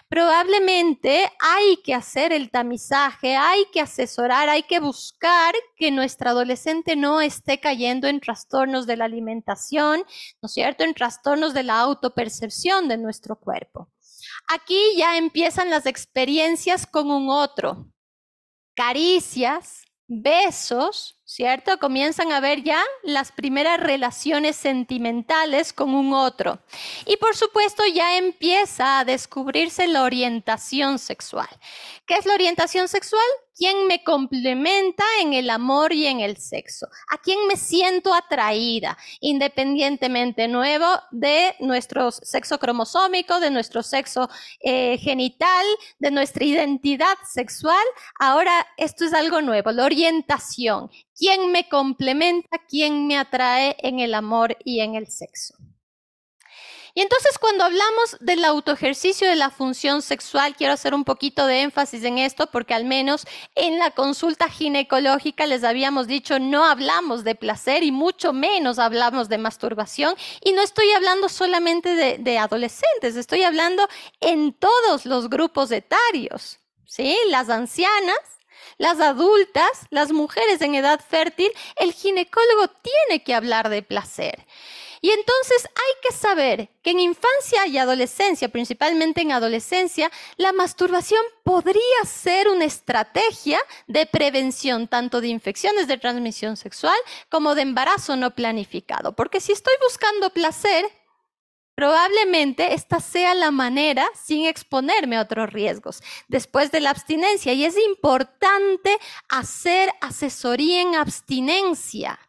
Probablemente hay que hacer el tamizaje, hay que asesorar, hay que buscar que nuestra adolescente no esté cayendo en trastornos de la alimentación, ¿no es cierto?, en trastornos de la autopercepción de nuestro cuerpo. Aquí ya empiezan las experiencias con un otro, caricias, besos, ¿cierto? Comienzan a ver ya las primeras relaciones sentimentales con un otro. Y por supuesto ya empieza a descubrirse la orientación sexual. ¿Qué es la orientación sexual? ¿Quién me complementa en el amor y en el sexo? ¿A quién me siento atraída? Independientemente nuevo de nuestro sexo cromosómico, de nuestro sexo genital, de nuestra identidad sexual. Ahora esto es algo nuevo, la orientación. ¿Quién me complementa? ¿Quién me atrae en el amor y en el sexo? Y entonces cuando hablamos del autoejercicio de la función sexual, quiero hacer un poquito de énfasis en esto porque al menos en la consulta ginecológica les habíamos dicho no hablamos de placer y mucho menos hablamos de masturbación y no estoy hablando solamente de adolescentes, estoy hablando en todos los grupos etarios, ¿sí? Las ancianas, las adultas, las mujeres en edad fértil, el ginecólogo tiene que hablar de placer. Y entonces hay que saber que en infancia y adolescencia, principalmente en adolescencia, la masturbación podría ser una estrategia de prevención tanto de infecciones de transmisión sexual como de embarazo no planificado. Porque si estoy buscando placer, probablemente esta sea la manera sin exponerme a otros riesgos después de la abstinencia. Y es importante hacer asesoría en abstinencia.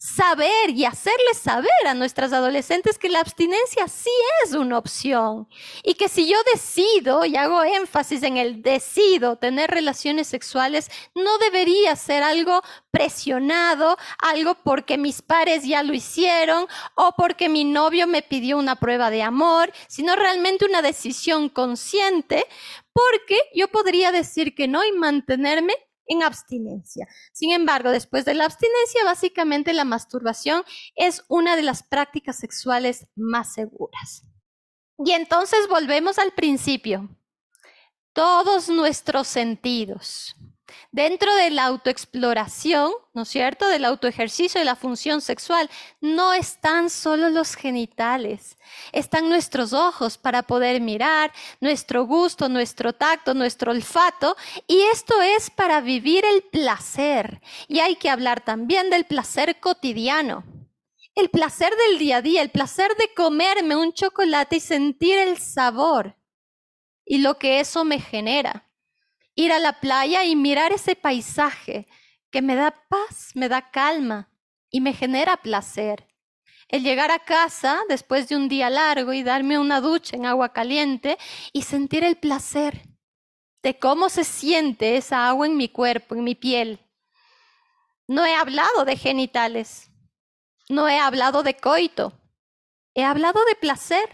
Saber y hacerles saber a nuestras adolescentes que la abstinencia sí es una opción y que si yo decido, y hago énfasis en el decido tener relaciones sexuales, no debería ser algo presionado, algo porque mis pares ya lo hicieron o porque mi novio me pidió una prueba de amor, sino realmente una decisión consciente, porque yo podría decir que no y mantenerme en abstinencia. Sin embargo, después de la abstinencia, básicamente la masturbación es una de las prácticas sexuales más seguras. Y entonces volvemos al principio. Todos nuestros sentidos, Dentro de la autoexploración, ¿no es cierto?, del autoejercicio de la función sexual, no están solo los genitales, están nuestros ojos para poder mirar, nuestro gusto, nuestro tacto, nuestro olfato, y esto es para vivir el placer. Y hay que hablar también del placer cotidiano, el placer del día a día, el placer de comerme un chocolate y sentir el sabor y lo que eso me genera. Ir a la playa y mirar ese paisaje que me da paz, me da calma y me genera placer. El llegar a casa después de un día largo y darme una ducha en agua caliente y sentir el placer de cómo se siente esa agua en mi cuerpo, en mi piel. No he hablado de genitales, no he hablado de coito, he hablado de placer,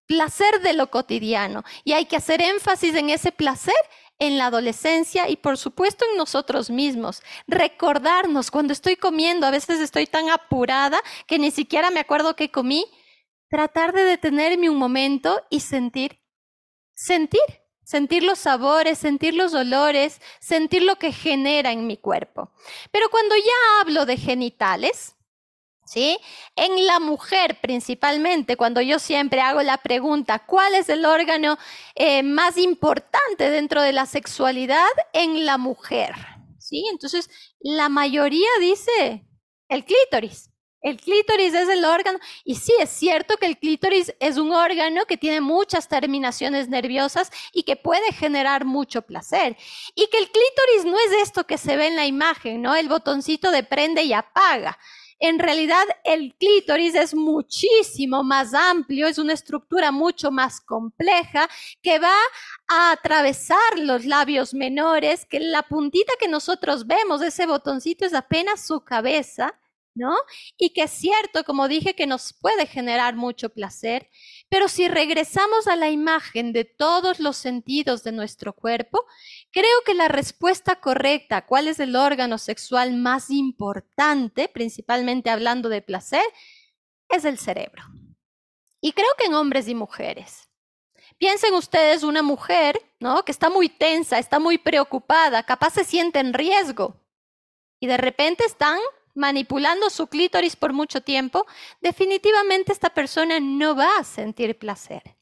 placer de lo cotidiano. Y hay que hacer énfasis en ese placer en la adolescencia y por supuesto en nosotros mismos. Recordarnos cuando estoy comiendo, a veces estoy tan apurada que ni siquiera me acuerdo qué comí. Tratar de detenerme un momento y sentir los sabores, sentir los olores, sentir lo que genera en mi cuerpo. Pero cuando ya hablo de genitales, ¿sí? En la mujer principalmente, cuando yo siempre hago la pregunta, ¿cuál es el órgano más importante dentro de la sexualidad en la mujer? ¿Sí? Entonces, la mayoría dice el clítoris. El clítoris es el órgano, y sí, es cierto que el clítoris es un órgano que tiene muchas terminaciones nerviosas y que puede generar mucho placer. Y que el clítoris no es esto que se ve en la imagen, ¿no? El botoncito de prende y apaga. En realidad, el clítoris es muchísimo más amplio, es una estructura mucho más compleja que va a atravesar los labios menores, que la puntita que nosotros vemos, ese botoncito, es apenas su cabeza, ¿no? Y que es cierto, como dije, que nos puede generar mucho placer, pero si regresamos a la imagen de todos los sentidos de nuestro cuerpo, creo que la respuesta correcta, ¿cuál es el órgano sexual más importante, principalmente hablando de placer? Es el cerebro. Y creo que en hombres y mujeres. Piensen ustedes una mujer, ¿no?, que está muy tensa, está muy preocupada, capaz se siente en riesgo y de repente están manipulando su clítoris por mucho tiempo, definitivamente esta persona no va a sentir placer.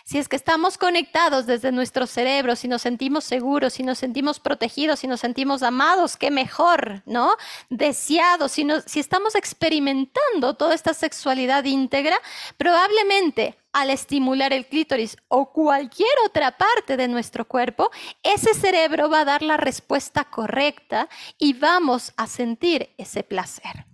Si es que estamos conectados desde nuestro cerebro, si nos sentimos seguros, si nos sentimos protegidos, si nos sentimos amados, qué mejor, ¿no? Deseados, si estamos experimentando toda esta sexualidad íntegra, probablemente al estimular el clítoris o cualquier otra parte de nuestro cuerpo, ese cerebro va a dar la respuesta correcta y vamos a sentir ese placer.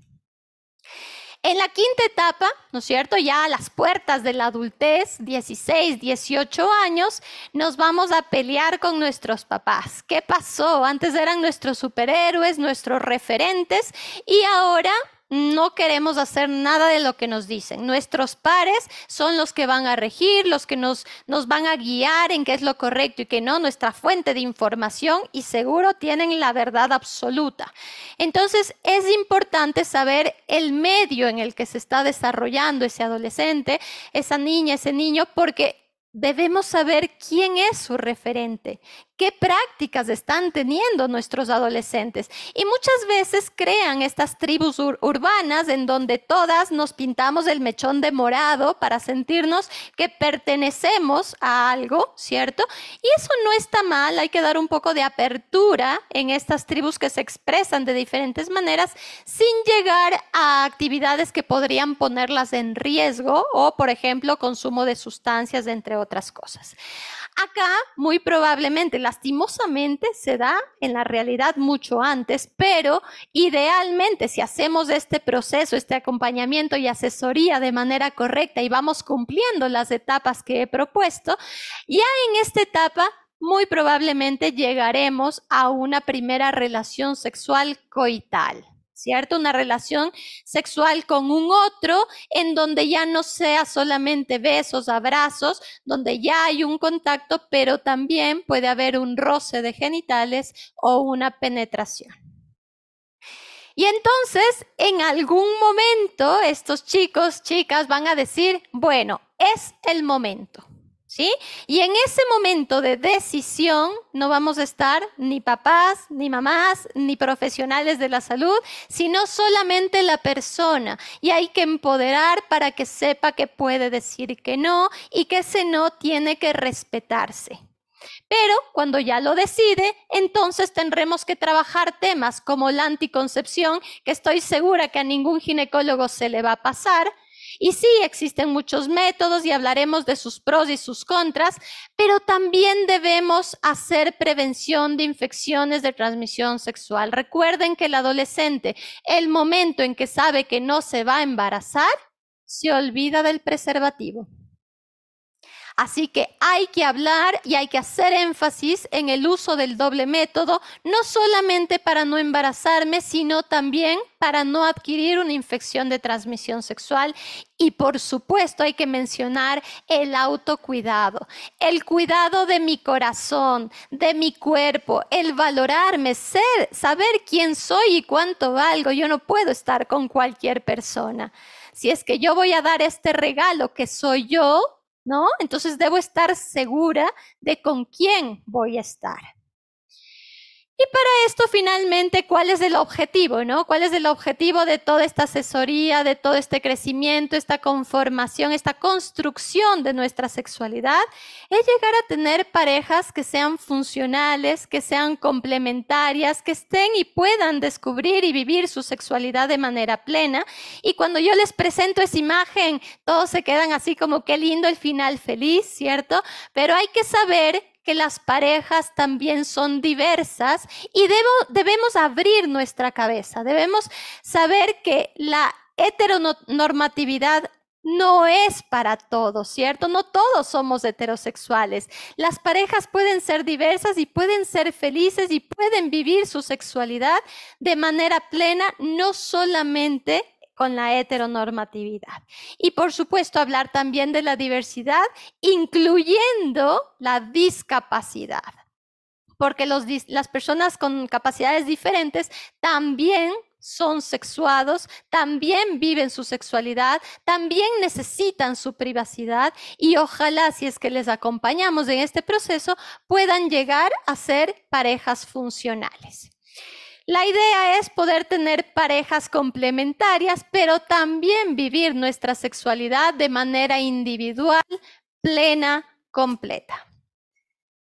En la quinta etapa, ¿no es cierto?, ya a las puertas de la adultez, 16, 18 años, nos vamos a pelear con nuestros papás. ¿Qué pasó? Antes eran nuestros superhéroes, nuestros referentes, y ahora no queremos hacer nada de lo que nos dicen. Nuestros pares son los que van a regir, los que nos van a guiar en qué es lo correcto y qué no, nuestra fuente de información, y seguro tienen la verdad absoluta. Entonces, es importante saber el medio en el que se está desarrollando ese adolescente, esa niña, ese niño, porque debemos saber quién es su referente, qué prácticas están teniendo nuestros adolescentes. Y muchas veces crean estas tribus urbanas en donde todas nos pintamos el mechón de morado para sentirnos que pertenecemos a algo, ¿cierto? Y eso no está mal, hay que dar un poco de apertura en estas tribus que se expresan de diferentes maneras sin llegar a actividades que podrían ponerlas en riesgo o, por ejemplo, consumo de sustancias, entre otras cosas. Acá, muy probablemente, lastimosamente, se da en la realidad mucho antes, pero idealmente, si hacemos este proceso, este acompañamiento y asesoría de manera correcta y vamos cumpliendo las etapas que he propuesto, ya en esta etapa muy probablemente llegaremos a una primera relación sexual coital, ¿cierto? Una relación sexual con un otro en donde ya no sea solamente besos, abrazos, donde ya hay un contacto, pero también puede haber un roce de genitales o una penetración. Y entonces, en algún momento, estos chicos, chicas van a decir, bueno, es el momento, ¿sí? Y en ese momento de decisión no vamos a estar ni papás, ni mamás, ni profesionales de la salud, sino solamente la persona. Y hay que empoderar para que sepa que puede decir que no y que ese no tiene que respetarse. Pero cuando ya lo decide, entonces tendremos que trabajar temas como la anticoncepción, que estoy segura que a ningún ginecólogo se le va a pasar. Y sí, existen muchos métodos y hablaremos de sus pros y sus contras, pero también debemos hacer prevención de infecciones de transmisión sexual. Recuerden que el adolescente, el momento en que sabe que no se va a embarazar, se olvida del preservativo. Así que hay que hablar y hay que hacer énfasis en el uso del doble método, no solamente para no embarazarme, sino también para no adquirir una infección de transmisión sexual. Y por supuesto hay que mencionar el autocuidado, el cuidado de mi corazón, de mi cuerpo, el valorarme, saber quién soy y cuánto valgo. Yo no puedo estar con cualquier persona. Si es que yo voy a dar este regalo que soy yo, ¿no? Entonces debo estar segura de con quién voy a estar. Y para esto, finalmente, ¿cuál es el objetivo, no? ¿Cuál es el objetivo de toda esta asesoría, de todo este crecimiento, esta conformación, esta construcción de nuestra sexualidad? Es llegar a tener parejas que sean funcionales, que sean complementarias, que estén y puedan descubrir y vivir su sexualidad de manera plena. Y cuando yo les presento esa imagen, todos se quedan así como qué lindo el final feliz, ¿cierto? Pero hay que saber que las parejas también son diversas y debemos abrir nuestra cabeza, debemos saber que la heteronormatividad no es para todos, ¿cierto? No todos somos heterosexuales. Las parejas pueden ser diversas y pueden ser felices y pueden vivir su sexualidad de manera plena, no solamente con la heteronormatividad. Y por supuesto hablar también de la diversidad, incluyendo la discapacidad, porque las personas con capacidades diferentes también son sexuados, también viven su sexualidad, también necesitan su privacidad y ojalá, si es que les acompañamos en este proceso, puedan llegar a ser parejas funcionales. La idea es poder tener parejas complementarias, pero también vivir nuestra sexualidad de manera individual, plena, completa.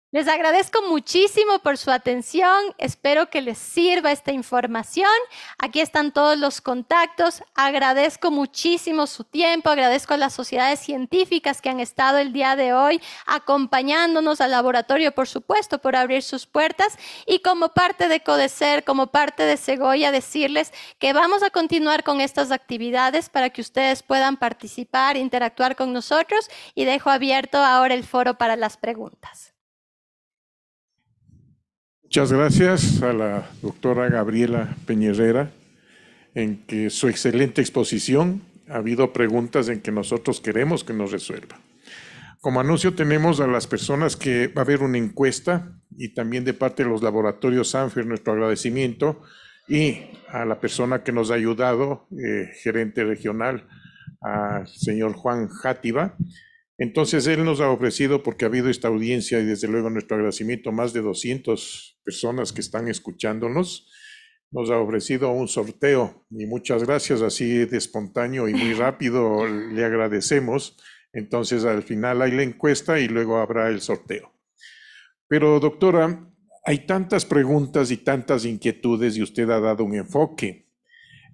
Les agradezco muchísimo por su atención. Espero que les sirva esta información. Aquí están todos los contactos. Agradezco muchísimo su tiempo. Agradezco a las sociedades científicas que han estado el día de hoy acompañándonos, al laboratorio, por supuesto, por abrir sus puertas. Y como parte de CODECER, como parte de Segoya, decirles que vamos a continuar con estas actividades para que ustedes puedan participar, interactuar con nosotros. Y dejo abierto ahora el foro para las preguntas. Muchas gracias a la doctora Gabriela Peñerera en que su excelente exposición. Ha habido preguntas en que nosotros queremos que nos resuelva. Como anuncio tenemos a las personas que va a haber una encuesta y también de parte de los laboratorios Sanfer nuestro agradecimiento y a la persona que nos ha ayudado, gerente regional, al señor Juan Játiva. Entonces, él nos ha ofrecido, porque ha habido esta audiencia y desde luego nuestro agradecimiento, más de 200 personas que están escuchándonos, nos ha ofrecido un sorteo y muchas gracias, así de espontáneo y muy rápido le agradecemos. Entonces, al final hay la encuesta y luego habrá el sorteo. Pero, doctora, hay tantas preguntas y tantas inquietudes y usted ha dado un enfoque.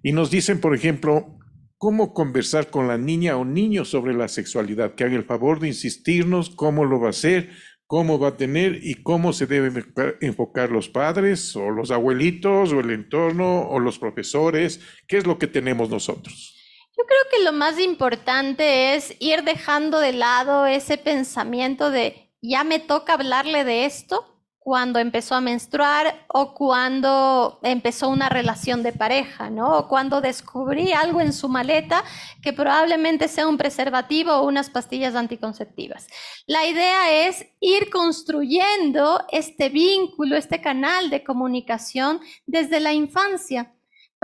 Y nos dicen, por ejemplo, ¿cómo conversar con la niña o niño sobre la sexualidad? Que haga el favor de insistirnos cómo lo va a hacer, cómo va a tener y cómo se deben enfocar los padres o los abuelitos o el entorno o los profesores. ¿Qué es lo que tenemos nosotros? Yo creo que lo más importante es ir dejando de lado ese pensamiento de ya me toca hablarle de esto cuando empezó a menstruar o cuando empezó una relación de pareja, ¿no? O cuando descubrí algo en su maleta que probablemente sea un preservativo o unas pastillas anticonceptivas. La idea es ir construyendo este vínculo, este canal de comunicación desde la infancia,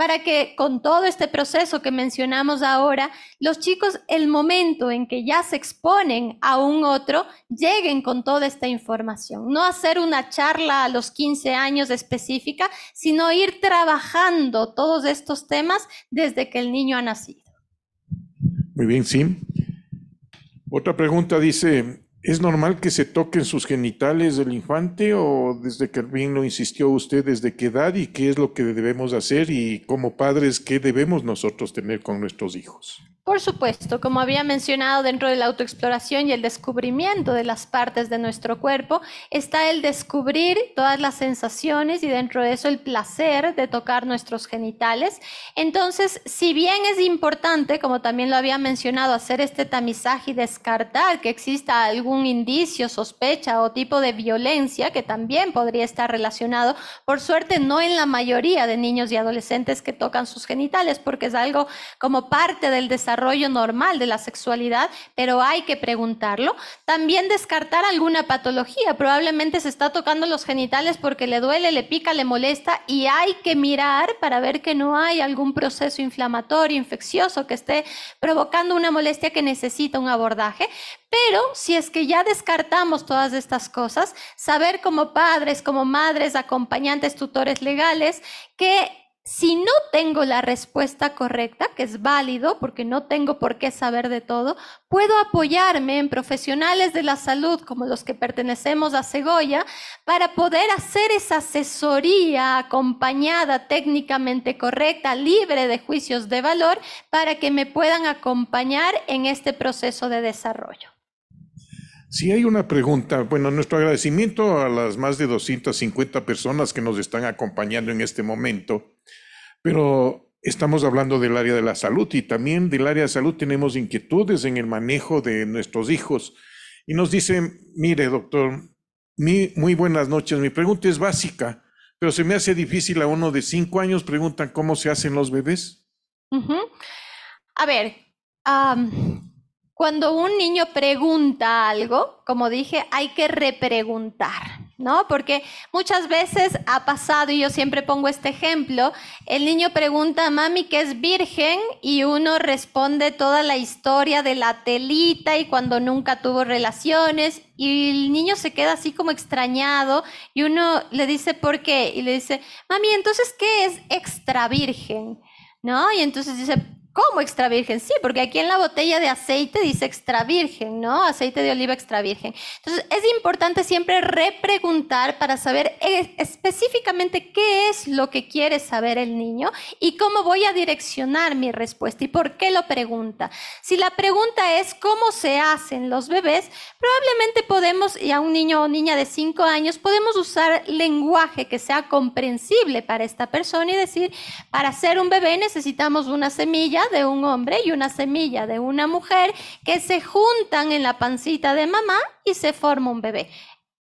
para que con todo este proceso que mencionamos ahora, los chicos, el momento en que ya se exponen a un otro, lleguen con toda esta información. No hacer una charla a los 15 años específica, sino ir trabajando todos estos temas desde que el niño ha nacido. Muy bien, sí. Otra pregunta dice, ¿es normal que se toquen sus genitales del infante o desde que bien lo insistió usted, desde qué edad y qué es lo que debemos hacer y como padres, qué debemos nosotros tener con nuestros hijos? Por supuesto, como había mencionado, dentro de la autoexploración y el descubrimiento de las partes de nuestro cuerpo, está el descubrir todas las sensaciones y dentro de eso el placer de tocar nuestros genitales. Entonces, si bien es importante, como también lo había mencionado, hacer este tamizaje y descartar que exista algún indicio, sospecha o tipo de violencia que también podría estar relacionado, por suerte no en la mayoría de niños y adolescentes que tocan sus genitales, porque es algo como parte del desarrollo normal de la sexualidad, pero hay que preguntarlo. También descartar alguna patología. Probablemente se está tocando los genitales porque le duele, le pica, le molesta y hay que mirar para ver que no hay algún proceso inflamatorio, infeccioso que esté provocando una molestia que necesita un abordaje. Pero si es que ya descartamos todas estas cosas, saber como padres, como madres, acompañantes, tutores legales, que si no tengo la respuesta correcta, que es válido porque no tengo por qué saber de todo, puedo apoyarme en profesionales de la salud como los que pertenecemos a Segoya para poder hacer esa asesoría acompañada, técnicamente correcta, libre de juicios de valor, para que me puedan acompañar en este proceso de desarrollo. Si hay una pregunta, bueno, nuestro agradecimiento a las más de 250 personas que nos están acompañando en este momento, pero estamos hablando del área de la salud y también del área de salud tenemos inquietudes en el manejo de nuestros hijos. Y nos dicen, mire, doctor, muy buenas noches, mi pregunta es básica, pero se me hace difícil a uno de 5 años, preguntan cómo se hacen los bebés. A ver, cuando un niño pregunta algo, como dije, hay que repreguntar, ¿no? Porque muchas veces ha pasado, y yo siempre pongo este ejemplo, el niño pregunta, mami, ¿qué es virgen? Y uno responde toda la historia de la telita y cuando nunca tuvo relaciones, y el niño se queda así como extrañado, y uno le dice, ¿por qué? Y le dice, mami, entonces, ¿qué es extra virgen? ¿No? Y entonces dice, ¿cómo extra virgen? Sí, porque aquí en la botella de aceite dice extra virgen, ¿no? Aceite de oliva extra virgen. Entonces, es importante siempre repreguntar para saber específicamente qué es lo que quiere saber el niño y cómo voy a direccionar mi respuesta y por qué lo pregunta. Si la pregunta es cómo se hacen los bebés, probablemente podemos, y a un niño o niña de 5 años, podemos usar lenguaje que sea comprensible para esta persona y decir, para hacer un bebé necesitamos una semilla de un hombre y una semilla de una mujer que se juntan en la pancita de mamá y se forma un bebé.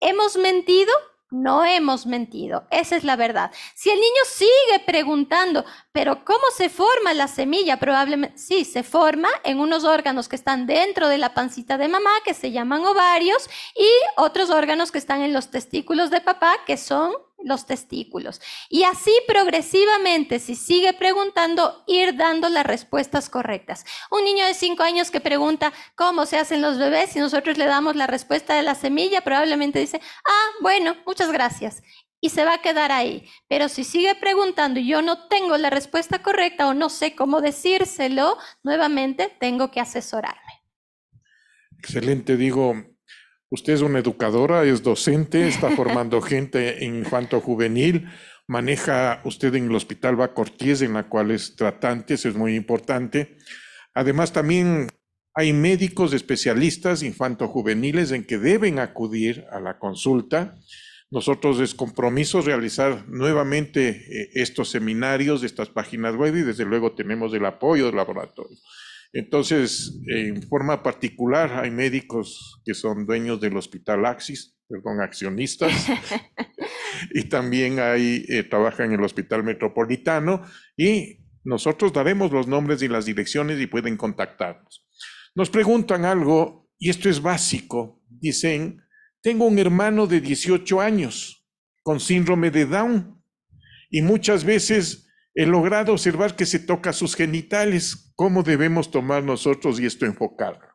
¿Hemos mentido? No hemos mentido, esa es la verdad. Si el niño sigue preguntando, pero ¿cómo se forma la semilla? Probablemente sí, se forma en unos órganos que están dentro de la pancita de mamá, que se llaman ovarios, y otros órganos que están en los testículos de papá, que son los testículos. Y así progresivamente, si sigue preguntando, ir dando las respuestas correctas. Un niño de 5 años que pregunta cómo se hacen los bebés y nosotros le damos la respuesta de la semilla, probablemente dice, bueno, muchas gracias. Y se va a quedar ahí. Pero si sigue preguntando y yo no tengo la respuesta correcta o no sé cómo decírselo, nuevamente tengo que asesorarme. Excelente, digo, usted es una educadora, es docente, está formando gente en infanto-juvenil, maneja usted en el Hospital Bacortiés, en la cual es tratante, eso es muy importante. Además, también hay médicos especialistas infanto-juveniles en que deben acudir a la consulta. Nosotros es compromiso realizar nuevamente estos seminarios, estas páginas web y desde luego tenemos el apoyo del laboratorio. Entonces, en forma particular, hay médicos que son dueños del Hospital Axis, accionistas, y también trabajan en el Hospital Metropolitano, y nosotros daremos los nombres y las direcciones y pueden contactarnos. Nos preguntan algo, y esto es básico, dicen, tengo un hermano de 18 años con síndrome de Down, y muchas veces he logrado observar que se toca sus genitales. ¿Cómo debemos tomar nosotros y esto enfocarlo?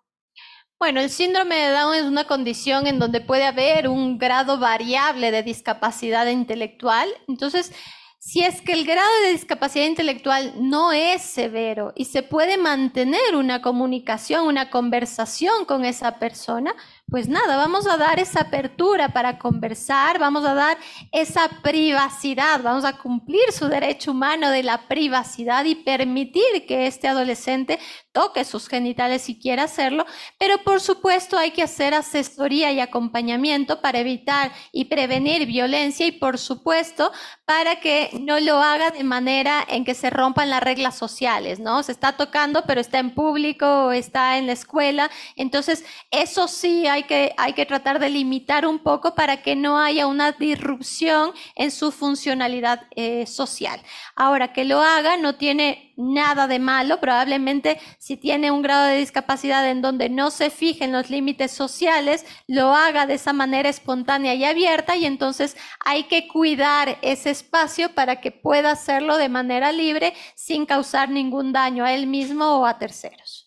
Bueno, el síndrome de Down es una condición en donde puede haber un grado variable de discapacidad intelectual. Entonces, si es que el grado de discapacidad intelectual no es severo y se puede mantener una comunicación, una conversación con esa persona, pues nada, vamos a dar esa apertura para conversar, vamos a dar esa privacidad, vamos a cumplir su derecho humano de la privacidad y permitir que este adolescente toque sus genitales si quiere hacerlo, pero por supuesto hay que hacer asesoría y acompañamiento para evitar y prevenir violencia y por supuesto para que no lo haga de manera en que se rompan las reglas sociales, ¿no? Se está tocando, pero está en público o está en la escuela, entonces eso sí hay que tratar de limitar un poco para que no haya una disrupción en su funcionalidad social. Ahora, que lo haga no tiene nada de malo, probablemente si tiene un grado de discapacidad en donde no se fijen los límites sociales, lo haga de esa manera espontánea y abierta y entonces hay que cuidar ese espacio para que pueda hacerlo de manera libre sin causar ningún daño a él mismo o a terceros.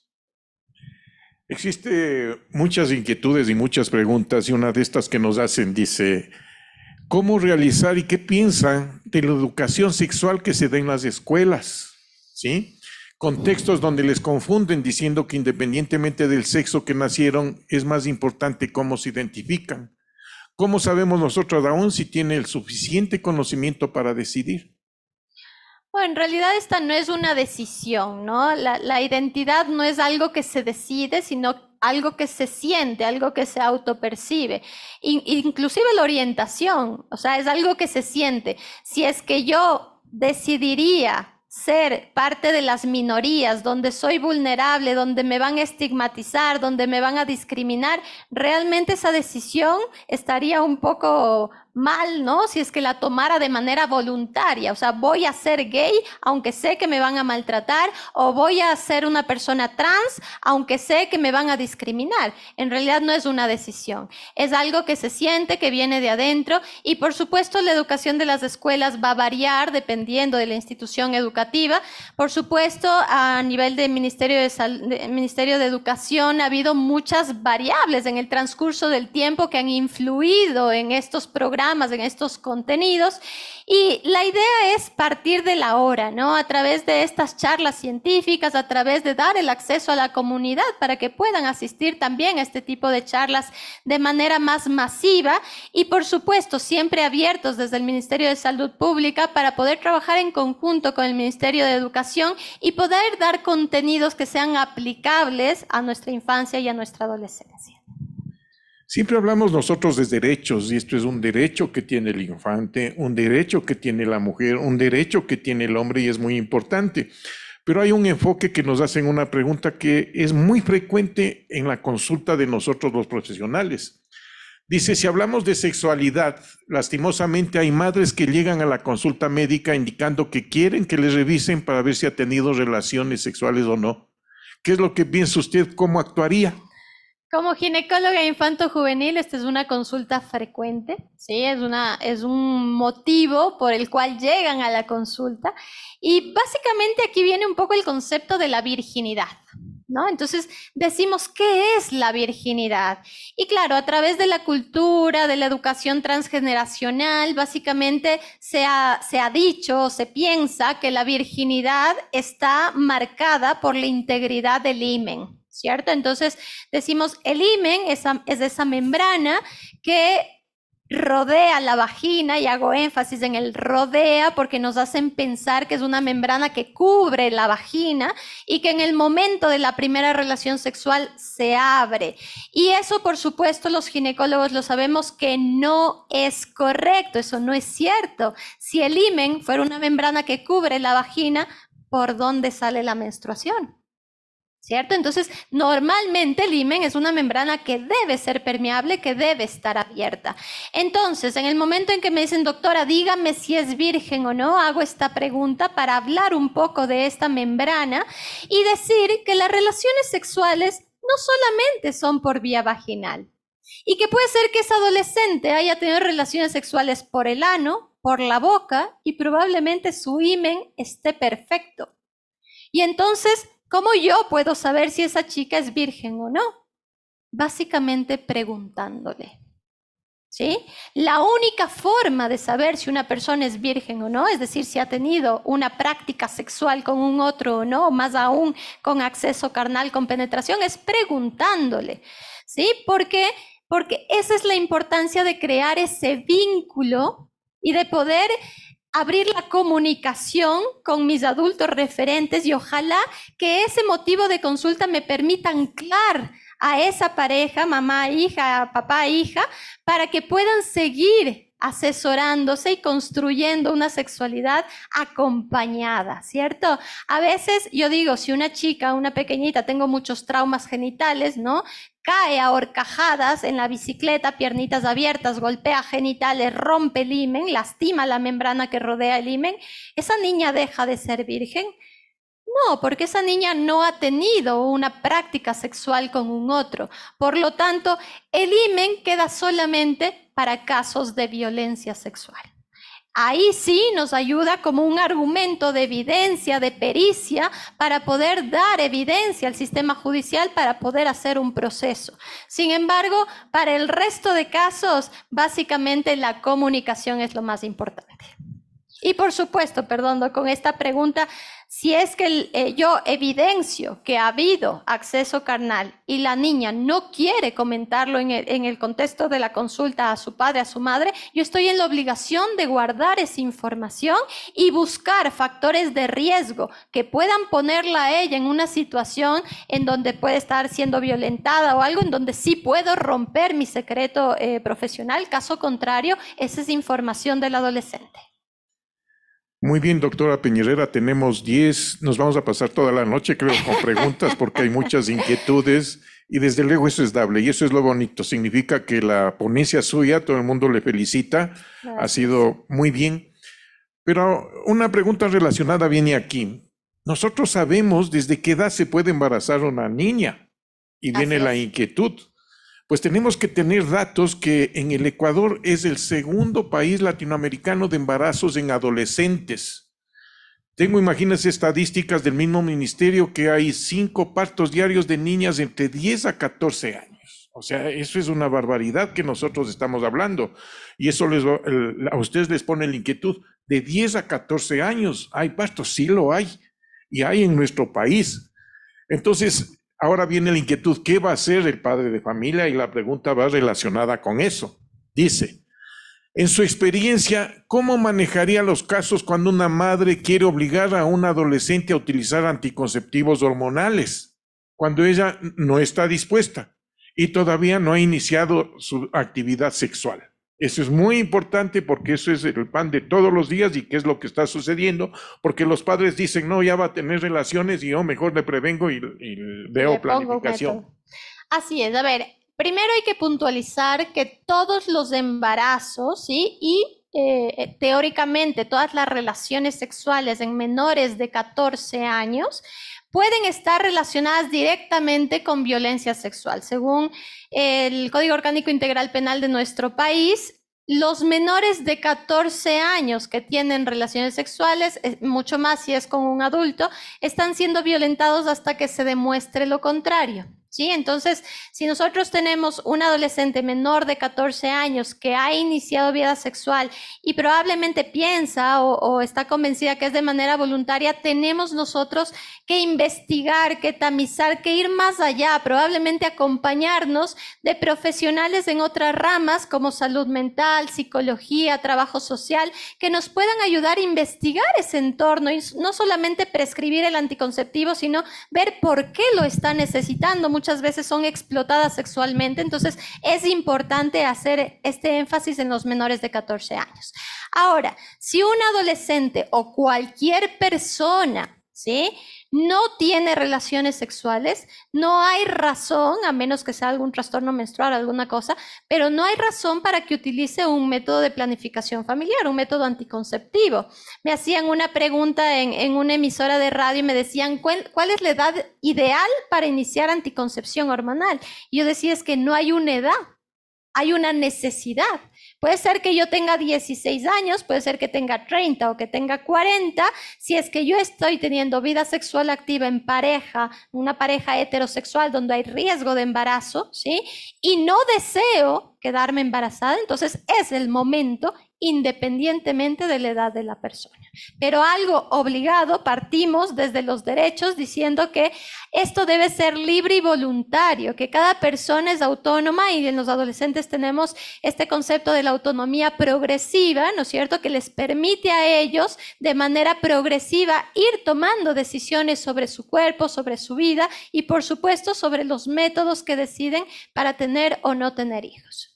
Existe muchas inquietudes y muchas preguntas y una de estas que nos hacen dice, ¿cómo realizar y qué piensan de la educación sexual que se da en las escuelas? ¿Sí? Contextos donde les confunden diciendo que independientemente del sexo que nacieron es más importante cómo se identifican. ¿Cómo sabemos nosotros aún si tiene el suficiente conocimiento para decidir? Bueno, en realidad esta no es una decisión, ¿no? La identidad no es algo que se decide, sino algo que se siente, algo que se autopercibe. Inclusive la orientación, o sea, es algo que se siente. Si es que yo decidiría ser parte de las minorías, donde soy vulnerable, donde me van a estigmatizar, donde me van a discriminar, realmente esa decisión estaría un poco mal, ¿no? Si es que la tomara de manera voluntaria, o sea, voy a ser gay aunque sé que me van a maltratar o voy a ser una persona trans aunque sé que me van a discriminar. En realidad no es una decisión, es algo que se siente, que viene de adentro y por supuesto la educación de las escuelas va a variar dependiendo de la institución educativa. Por supuesto, a nivel del Ministerio de Educación ha habido muchas variables en el transcurso del tiempo que han influido en estos programas, en estos contenidos y la idea es partir de la hora, ¿no? A través de estas charlas científicas, a través de dar el acceso a la comunidad para que puedan asistir también a este tipo de charlas de manera más masiva y por supuesto siempre abiertos desde el Ministerio de Salud Pública para poder trabajar en conjunto con el Ministerio de Educación y poder dar contenidos que sean aplicables a nuestra infancia y a nuestra adolescencia. Siempre hablamos nosotros de derechos y esto es un derecho que tiene el infante, un derecho que tiene la mujer, un derecho que tiene el hombre y es muy importante. Pero hay un enfoque que nos hacen una pregunta que es muy frecuente en la consulta de nosotros los profesionales. Dice, si hablamos de sexualidad, lastimosamente hay madres que llegan a la consulta médica indicando que quieren que les revisen para ver si ha tenido relaciones sexuales o no. ¿Qué es lo que piensa usted? ¿Cómo actuaría? Como ginecóloga infanto-juvenil, esta es una consulta frecuente, ¿sí? Es un motivo por el cual llegan a la consulta y básicamente aquí viene un poco el concepto de la virginidad, ¿no? Entonces decimos, ¿qué es la virginidad? Y claro, a través de la cultura, de la educación transgeneracional, básicamente se ha dicho, se piensa que la virginidad está marcada por la integridad del himen, ¿cierto? Entonces decimos, el himen es esa membrana que rodea la vagina, y hago énfasis en el rodea porque nos hacen pensar que es una membrana que cubre la vagina y que en el momento de la primera relación sexual se abre. Y eso, por supuesto, los ginecólogos lo sabemos que no es correcto, eso no es cierto. Si el himen fuera una membrana que cubre la vagina, ¿por dónde sale la menstruación? ¿Cierto? Entonces, normalmente el himen es una membrana que debe ser permeable, que debe estar abierta. Entonces, en el momento en que me dicen, doctora, dígame si es virgen o no, hago esta pregunta para hablar un poco de esta membrana y decir que las relaciones sexuales no solamente son por vía vaginal y que puede ser que esa adolescente haya tenido relaciones sexuales por el ano, por la boca y probablemente su himen esté perfecto. Y entonces, ¿cómo yo puedo saber si esa chica es virgen o no? Básicamente preguntándole. ¿Sí? La única forma de saber si una persona es virgen o no, es decir, si ha tenido una práctica sexual con un otro o no, más aún con acceso carnal, con penetración, es preguntándole. ¿Sí? Porque esa es la importancia de crear ese vínculo y de poder abrir la comunicación con mis adultos referentes y ojalá que ese motivo de consulta me permita anclar a esa pareja, mamá, hija, papá, hija, para que puedan seguir asesorándose y construyendo una sexualidad acompañada, ¿cierto? A veces yo digo, si una chica, una pequeñita, tengo muchos traumas genitales, ¿no? Cae a horcajadas en la bicicleta, piernitas abiertas, golpea genitales, rompe el himen, lastima la membrana que rodea el himen, ¿esa niña deja de ser virgen? No, porque esa niña no ha tenido una práctica sexual con un otro. Por lo tanto, el himen queda solamente para casos de violencia sexual. Ahí sí nos ayuda como un argumento de evidencia, de pericia, para poder dar evidencia al sistema judicial para poder hacer un proceso. Sin embargo, para el resto de casos, básicamente la comunicación es lo más importante. Y por supuesto, perdón, con esta pregunta, si es que yo evidencio que ha habido acceso carnal y la niña no quiere comentarlo en el contexto de la consulta a su padre, a su madre, yo estoy en la obligación de guardar esa información y buscar factores de riesgo que puedan ponerla a ella en una situación en donde puede estar siendo violentada o algo en donde sí puedo romper mi secreto profesional. Caso contrario, esa es información del adolescente. Muy bien, doctora Peñerera, tenemos 10, nos vamos a pasar toda la noche, creo, con preguntas porque hay muchas inquietudes y desde luego eso es dable y eso es lo bonito. Significa que la ponencia suya, todo el mundo le felicita, ha sido muy bien. Pero una pregunta relacionada viene aquí. Nosotros sabemos desde qué edad se puede embarazar una niña y viene la inquietud. Pues tenemos que tener datos que en el Ecuador es el segundo país latinoamericano de embarazos en adolescentes. Tengo, imagínense, estadísticas del mismo ministerio que hay 5 partos diarios de niñas entre 10 a 14 años. O sea, eso es una barbaridad que nosotros estamos hablando. Y eso a ustedes les pone la inquietud. De 10 a 14 años hay partos, sí lo hay. Y hay en nuestro país. Entonces, ahora viene la inquietud, ¿qué va a hacer el padre de familia? Y la pregunta va relacionada con eso. Dice, en su experiencia, ¿cómo manejaría los casos cuando una madre quiere obligar a un adolescente a utilizar anticonceptivos hormonales, cuando ella no está dispuesta y todavía no ha iniciado su actividad sexual? Eso es muy importante porque eso es el pan de todos los días y qué es lo que está sucediendo, porque los padres dicen, no, ya va a tener relaciones y yo mejor le prevengo y veo planificación. Así es, a ver, primero hay que puntualizar que todos los embarazos, ¿sí? Y teóricamente todas las relaciones sexuales en menores de 14 años pueden estar relacionadas directamente con violencia sexual. Según el Código Orgánico Integral Penal de nuestro país, los menores de 14 años que tienen relaciones sexuales, mucho más si es con un adulto, están siendo violentados hasta que se demuestre lo contrario. ¿Sí? Entonces, si nosotros tenemos un adolescente menor de 14 años que ha iniciado vida sexual y probablemente piensa o está convencida que es de manera voluntaria, tenemos nosotros que investigar, que tamizar, que ir más allá, probablemente acompañarnos de profesionales en otras ramas como salud mental, psicología, trabajo social, que nos puedan ayudar a investigar ese entorno y no solamente prescribir el anticonceptivo, sino ver por qué lo está necesitando. Muchas veces son explotadas sexualmente, entonces es importante hacer este énfasis en los menores de 14 años. Ahora, si un adolescente o cualquier persona, ¿sí?, no tiene relaciones sexuales, no hay razón, a menos que sea algún trastorno menstrual, alguna cosa, pero no hay razón para que utilice un método de planificación familiar, un método anticonceptivo. Me hacían una pregunta en una emisora de radio y me decían, ¿cuál es la edad ideal para iniciar anticoncepción hormonal? Y yo decía, es que no hay una edad, hay una necesidad. Puede ser que yo tenga 16 años, puede ser que tenga 30 o que tenga 40. Si es que yo estoy teniendo vida sexual activa en pareja, una pareja heterosexual donde hay riesgo de embarazo, ¿sí? Y no deseo quedarme embarazada, entonces es el momento independientemente de la edad de la persona. Pero algo obligado, partimos desde los derechos diciendo que esto debe ser libre y voluntario, que cada persona es autónoma y en los adolescentes tenemos este concepto de la autonomía progresiva, ¿no es cierto?, que les permite a ellos de manera progresiva ir tomando decisiones sobre su cuerpo, sobre su vida y por supuesto sobre los métodos que deciden para tener o no tener hijos.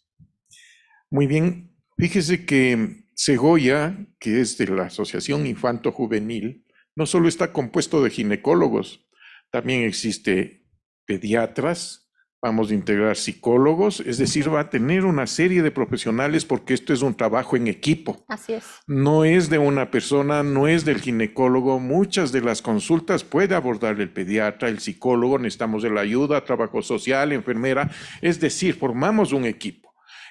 Muy bien, fíjese que Segoya, que es de la Asociación Infanto Juvenil, no solo está compuesto de ginecólogos, también existe pediatras, vamos a integrar psicólogos, es decir, va a tener una serie de profesionales porque esto es un trabajo en equipo. Así es. No es de una persona, no es del ginecólogo, muchas de las consultas puede abordar el pediatra, el psicólogo, necesitamos de la ayuda, trabajo social, enfermera, es decir, formamos un equipo.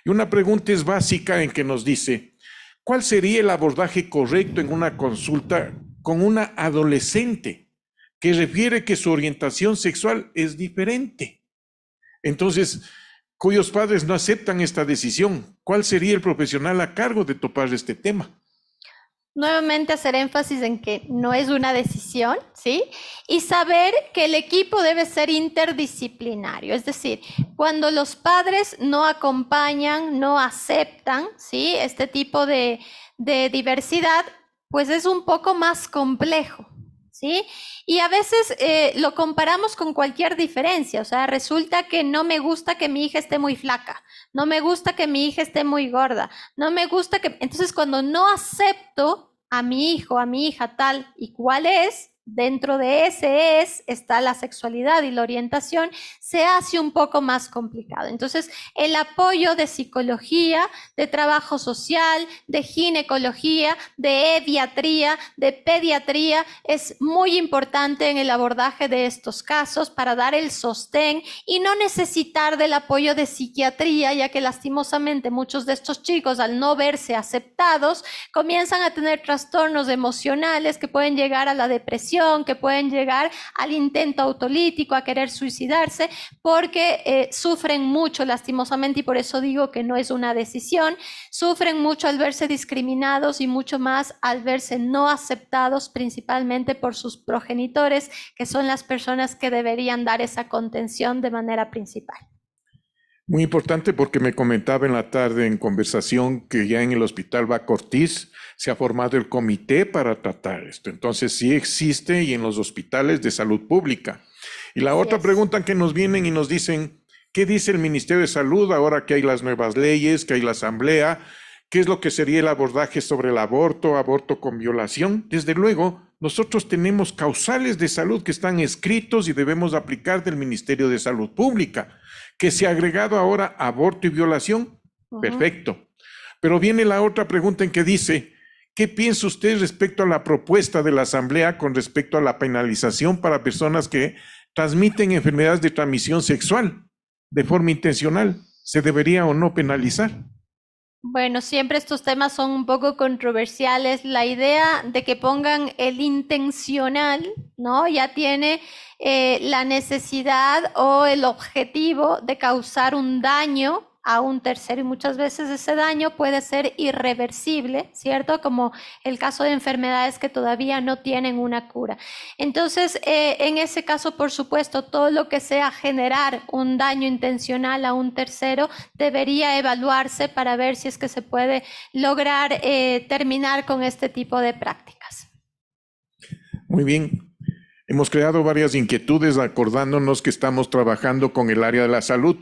Y una pregunta es básica en que nos dice, ¿cuál sería el abordaje correcto en una consulta con una adolescente que refiere que su orientación sexual es diferente? Entonces, cuyos padres no aceptan esta decisión, ¿cuál sería el profesional a cargo de topar este tema? Nuevamente hacer énfasis en que no es una decisión, ¿sí? Y saber que el equipo debe ser interdisciplinario, es decir, cuando los padres no acompañan, no aceptan, ¿sí?, este tipo de diversidad, pues es un poco más complejo, ¿sí? Y a veces lo comparamos con cualquier diferencia, o sea, resulta que no me gusta que mi hija esté muy flaca, no me gusta que mi hija esté muy gorda, no me gusta que... Entonces, cuando no acepto a mi hijo, a mi hija tal y cual es, dentro de ese está la sexualidad y la orientación, se hace un poco más complicado. Entonces, el apoyo de psicología, de trabajo social, de ginecología, de ediatría, de pediatría, es muy importante en el abordaje de estos casos para dar el sostén y no necesitar del apoyo de psiquiatría, ya que lastimosamente muchos de estos chicos, al no verse aceptados, comienzan a tener trastornos emocionales que pueden llegar a la depresión, que pueden llegar al intento autolítico, a querer suicidarse, porque sufren mucho lastimosamente, y por eso digo que no es una decisión, sufren mucho al verse discriminados y mucho más al verse no aceptados, principalmente por sus progenitores, que son las personas que deberían dar esa contención de manera principal. Muy importante porque me comentaba en la tarde en conversación que ya en el Hospital Bacortiz se ha formado el comité para tratar esto. Entonces sí existe y en los hospitales de salud pública. Y la otra pregunta que nos vienen y nos dicen, ¿qué dice el Ministerio de Salud ahora que hay las nuevas leyes, que hay la asamblea? ¿Qué es lo que sería el abordaje sobre el aborto, aborto con violación? Desde luego, nosotros tenemos causales de salud que están escritos y debemos aplicar del Ministerio de Salud Pública. Que se ha agregado ahora aborto y violación, perfecto. Pero viene la otra pregunta en que dice, ¿qué piensa usted respecto a la propuesta de la Asamblea con respecto a la penalización para personas que transmiten enfermedades de transmisión sexual de forma intencional? ¿Se debería o no penalizar? Bueno, siempre estos temas son un poco controversiales. La idea de que pongan el intencional, ¿no?, ya tiene la necesidad o el objetivo de causar un daño a un tercero y muchas veces ese daño puede ser irreversible, ¿cierto? Como el caso de enfermedades que todavía no tienen una cura. Entonces, en ese caso, por supuesto, todo lo que sea generar un daño intencional a un tercero debería evaluarse para ver si es que se puede lograr terminar con este tipo de prácticas. Muy bien. Hemos creado varias inquietudes acordándonos que estamos trabajando con el área de la salud.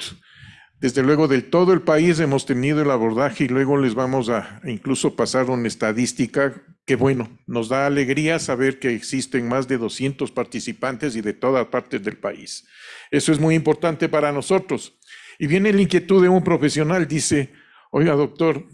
Desde luego, de todo el país hemos tenido el abordaje y luego les vamos a incluso pasar una estadística que, bueno, nos da alegría saber que existen más de 200 participantes y de todas partes del país. Eso es muy importante para nosotros. Y viene la inquietud de un profesional, dice, oiga, doctor,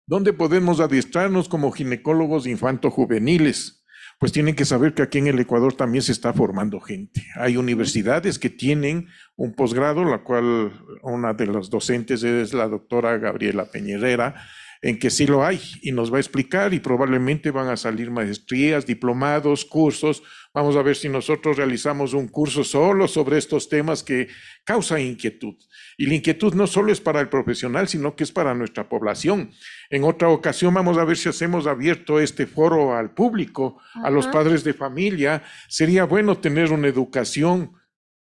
¿dónde podemos adiestrarnos como ginecólogos infanto-juveniles? Pues tienen que saber que aquí en el Ecuador también se está formando gente. Hay universidades que tienen un posgrado, la cual una de las docentes es la doctora Gabriela Peñerera. en que sí lo hay y nos va a explicar y probablemente van a salir maestrías, diplomados, cursos. Vamos a ver si nosotros realizamos un curso solo sobre estos temas que causan inquietud. Y la inquietud no solo es para el profesional, sino que es para nuestra población. En otra ocasión vamos a ver si hacemos abierto este foro al público, a los Ajá. padres de familia. Sería bueno tener una educación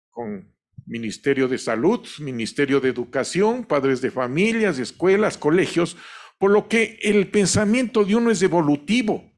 con Ministerio de Salud, Ministerio de Educación, padres de familias, escuelas, colegios, por lo que el pensamiento de uno es evolutivo.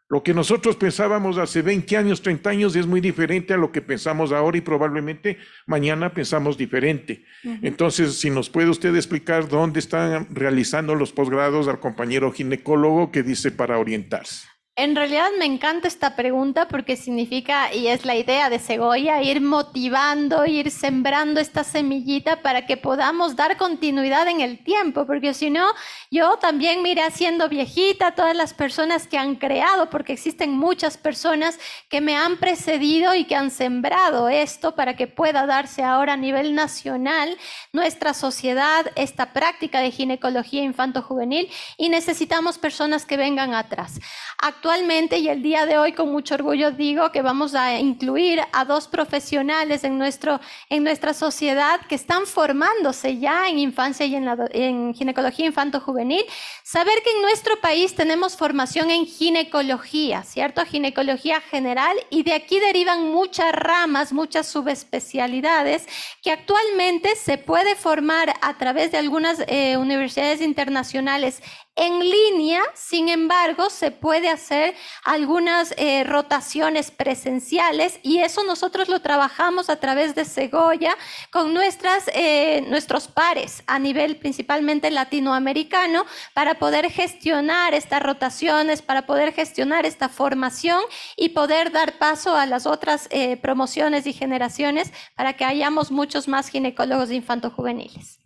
Lo que nosotros pensábamos hace 20 años, 30 años es muy diferente a lo que pensamos ahora y probablemente mañana pensamos diferente. Ujú. Entonces, si nos puede usted explicar dónde están realizando los posgrados al compañero ginecólogo que dice para orientarse. En realidad me encanta esta pregunta porque significa, y es la idea de Segoya, ir motivando, ir sembrando esta semillita para que podamos dar continuidad en el tiempo, porque si no, yo también me iré haciendo viejita, todas las personas que han creado, porque existen muchas personas que me han precedido y que han sembrado esto para que pueda darse ahora a nivel nacional nuestra sociedad, esta práctica de ginecología infanto-juvenil, y necesitamos personas que vengan atrás. Actualmente y el día de hoy con mucho orgullo digo que vamos a incluir a 2 profesionales en nuestra sociedad que están formándose ya en infancia y en ginecología infanto-juvenil. Saber que en nuestro país tenemos formación en ginecología, ¿cierto? Ginecología general, y de aquí derivan muchas ramas, muchas subespecialidades que actualmente se puede formar a través de algunas universidades internacionales en línea. Sin embargo, se puede hacer algunas rotaciones presenciales, y eso nosotros lo trabajamos a través de Segoya con nuestros pares a nivel principalmente latinoamericano para poder gestionar estas rotaciones, para poder gestionar esta formación y poder dar paso a las otras promociones y generaciones para que hayamos muchos más ginecólogos infantojuveniles.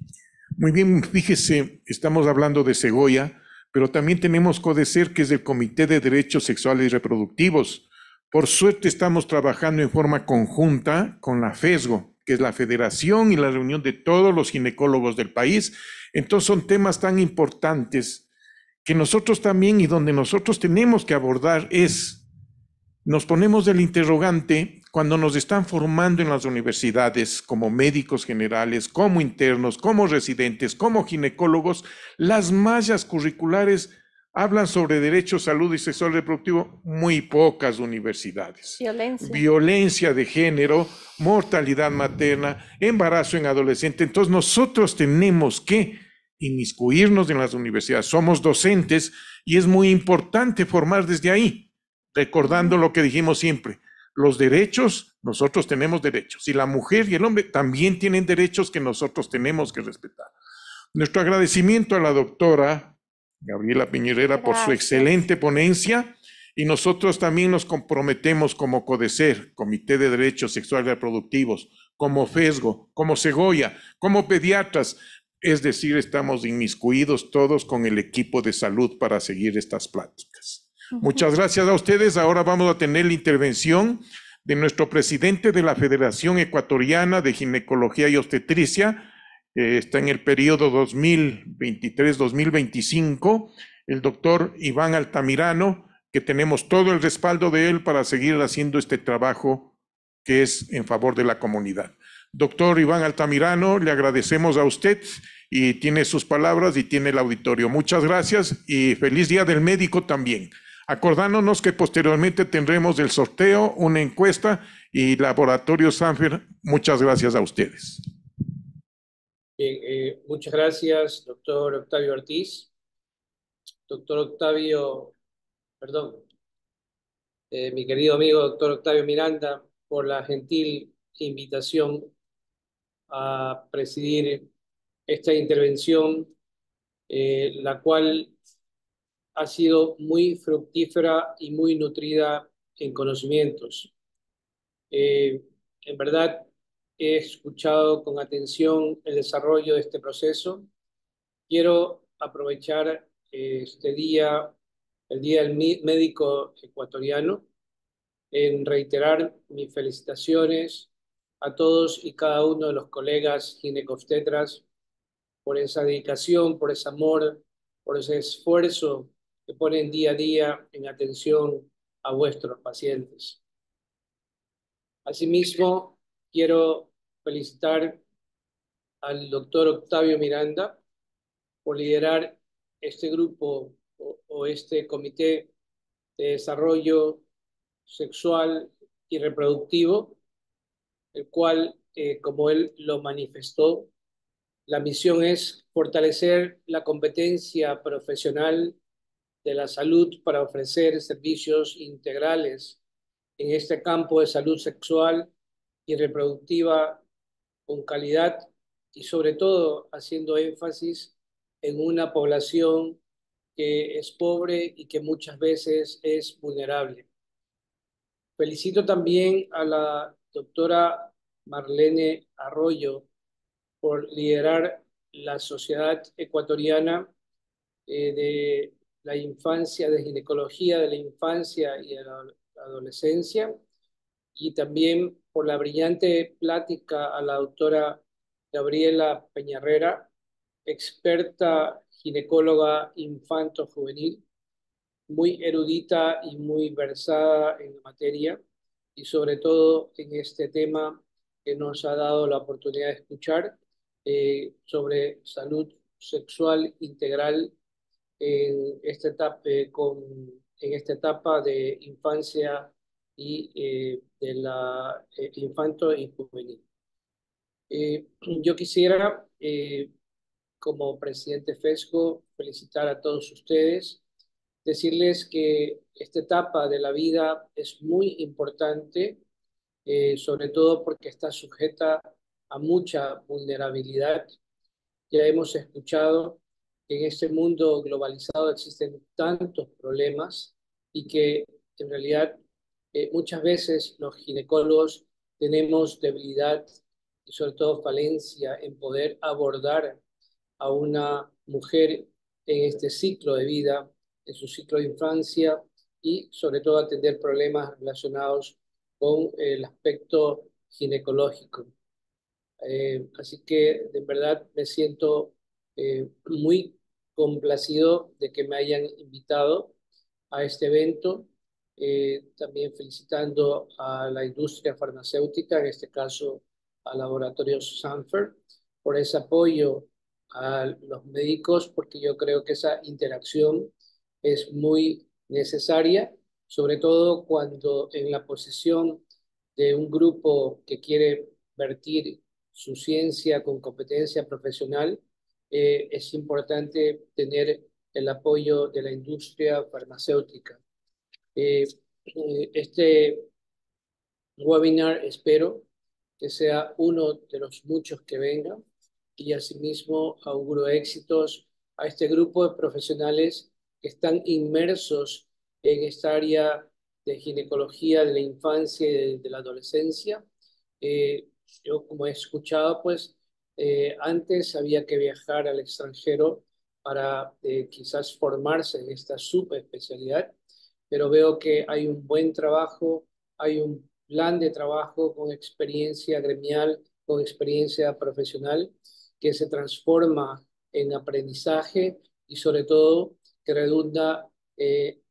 Muy bien, fíjese, estamos hablando de Segoya, pero también tenemos CODECER, que es el Comité de Derechos Sexuales y Reproductivos. Por suerte estamos trabajando en forma conjunta con la FESGO, que es la Federación y la reunión de todos los ginecólogos del país. Entonces son temas tan importantes que nosotros también y donde nosotros tenemos que abordar es, nos ponemos el interrogante cuando nos están formando en las universidades como médicos generales, como internos, como residentes, como ginecólogos, las mallas curriculares hablan sobre derechos, salud y sexual reproductivo, muy pocas universidades. Violencia. Violencia de género, mortalidad materna, embarazo en adolescente. Entonces nosotros tenemos que inmiscuirnos en las universidades. Somos docentes y es muy importante formar desde ahí, recordando lo que dijimos siempre. Los derechos, nosotros tenemos derechos, y la mujer y el hombre también tienen derechos que nosotros tenemos que respetar. Nuestro agradecimiento a la doctora Gabriela Piñerera por su Gracias. excelente ponencia, y nosotros también nos comprometemos como CODECER, Comité de Derechos Sexuales y Reproductivos, como FESGO, como Segoya, como pediatras, es decir, estamos inmiscuidos todos con el equipo de salud para seguir estas pláticas. Muchas gracias a ustedes. Ahora vamos a tener la intervención de nuestro presidente de la Federación Ecuatoriana de Ginecología y Obstetricia. Está en el periodo 2023-2025, el doctor Iván Altamirano, que tenemos todo el respaldo de él para seguir haciendo este trabajo que es en favor de la comunidad. Doctor Iván Altamirano, le agradecemos a usted y tiene sus palabras y tiene el auditorio. Muchas gracias y feliz Día del Médico también. Acordándonos que posteriormente tendremos el sorteo, una encuesta y Laboratorio Sanfer. Muchas gracias a ustedes. Bien, muchas gracias, doctor Octavio Ortiz. Doctor Octavio, perdón, mi querido amigo doctor Octavio Miranda, por la gentil invitación a presidir esta intervención, la cual ha sido muy fructífera y muy nutrida en conocimientos. En verdad, he escuchado con atención el desarrollo de este proceso. Quiero aprovechar este día, el Día del Médico Ecuatoriano, en reiterar mis felicitaciones a todos y cada uno de los colegas ginecobstetras por esa dedicación, por ese amor, por ese esfuerzo que ponen día a día en atención a vuestros pacientes. Asimismo, quiero felicitar al doctor Octavio Miranda por liderar este grupo o este comité de desarrollo sexual y reproductivo, el cual, como él lo manifestó, la misión es fortalecer la competencia profesional de la salud para ofrecer servicios integrales en este campo de salud sexual y reproductiva con calidad y sobre todo haciendo énfasis en una población que es pobre y que muchas veces es vulnerable. Felicito también a la doctora Marlene Arroyo por liderar la Sociedad Ecuatoriana de la Infancia, de Ginecología de la Infancia y de la Adolescencia, y también por la brillante plática a la doctora Gabriela Peñarrera, experta ginecóloga infanto-juvenil, muy erudita y muy versada en la materia, y sobre todo en este tema que nos ha dado la oportunidad de escuchar sobre salud sexual integral en esta etapa de infancia y de la infanto y juvenil. Yo quisiera, como presidente FESCO, felicitar a todos ustedes, decirles que esta etapa de la vida es muy importante, sobre todo porque está sujeta a mucha vulnerabilidad. Ya hemos escuchado que en este mundo globalizado existen tantos problemas y que en realidad muchas veces los ginecólogos tenemos debilidad y sobre todo falencia en poder abordar a una mujer en este ciclo de vida, en su ciclo de infancia y sobre todo atender problemas relacionados con el aspecto ginecológico. Así que de verdad me siento muy complacido de que me hayan invitado a este evento, también felicitando a la industria farmacéutica, en este caso a Laboratorios Sanfer, por ese apoyo a los médicos, porque yo creo que esa interacción es muy necesaria, sobre todo cuando en la posición de un grupo que quiere vertir su ciencia con competencia profesional, es importante tener el apoyo de la industria farmacéutica. Este webinar espero que sea uno de los muchos que vengan y asimismo auguro éxitos a este grupo de profesionales que están inmersos en esta área de ginecología de la infancia y de la adolescencia. Yo, como he escuchado, pues antes había que viajar al extranjero para quizás formarse en esta subespecialidad, pero veo que hay un buen trabajo, hay un plan de trabajo con experiencia gremial, con experiencia profesional, que se transforma en aprendizaje y sobre todo que redunda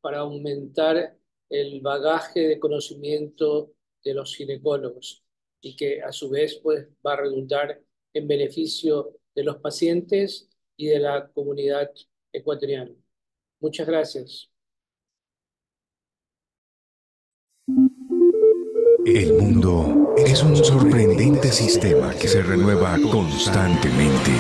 para aumentar el bagaje de conocimiento de los ginecólogos y que a su vez pues, va a redundar en beneficio de los pacientes y de la comunidad ecuatoriana. Muchas gracias. El mundo es un sorprendente sistema que se renueva constantemente.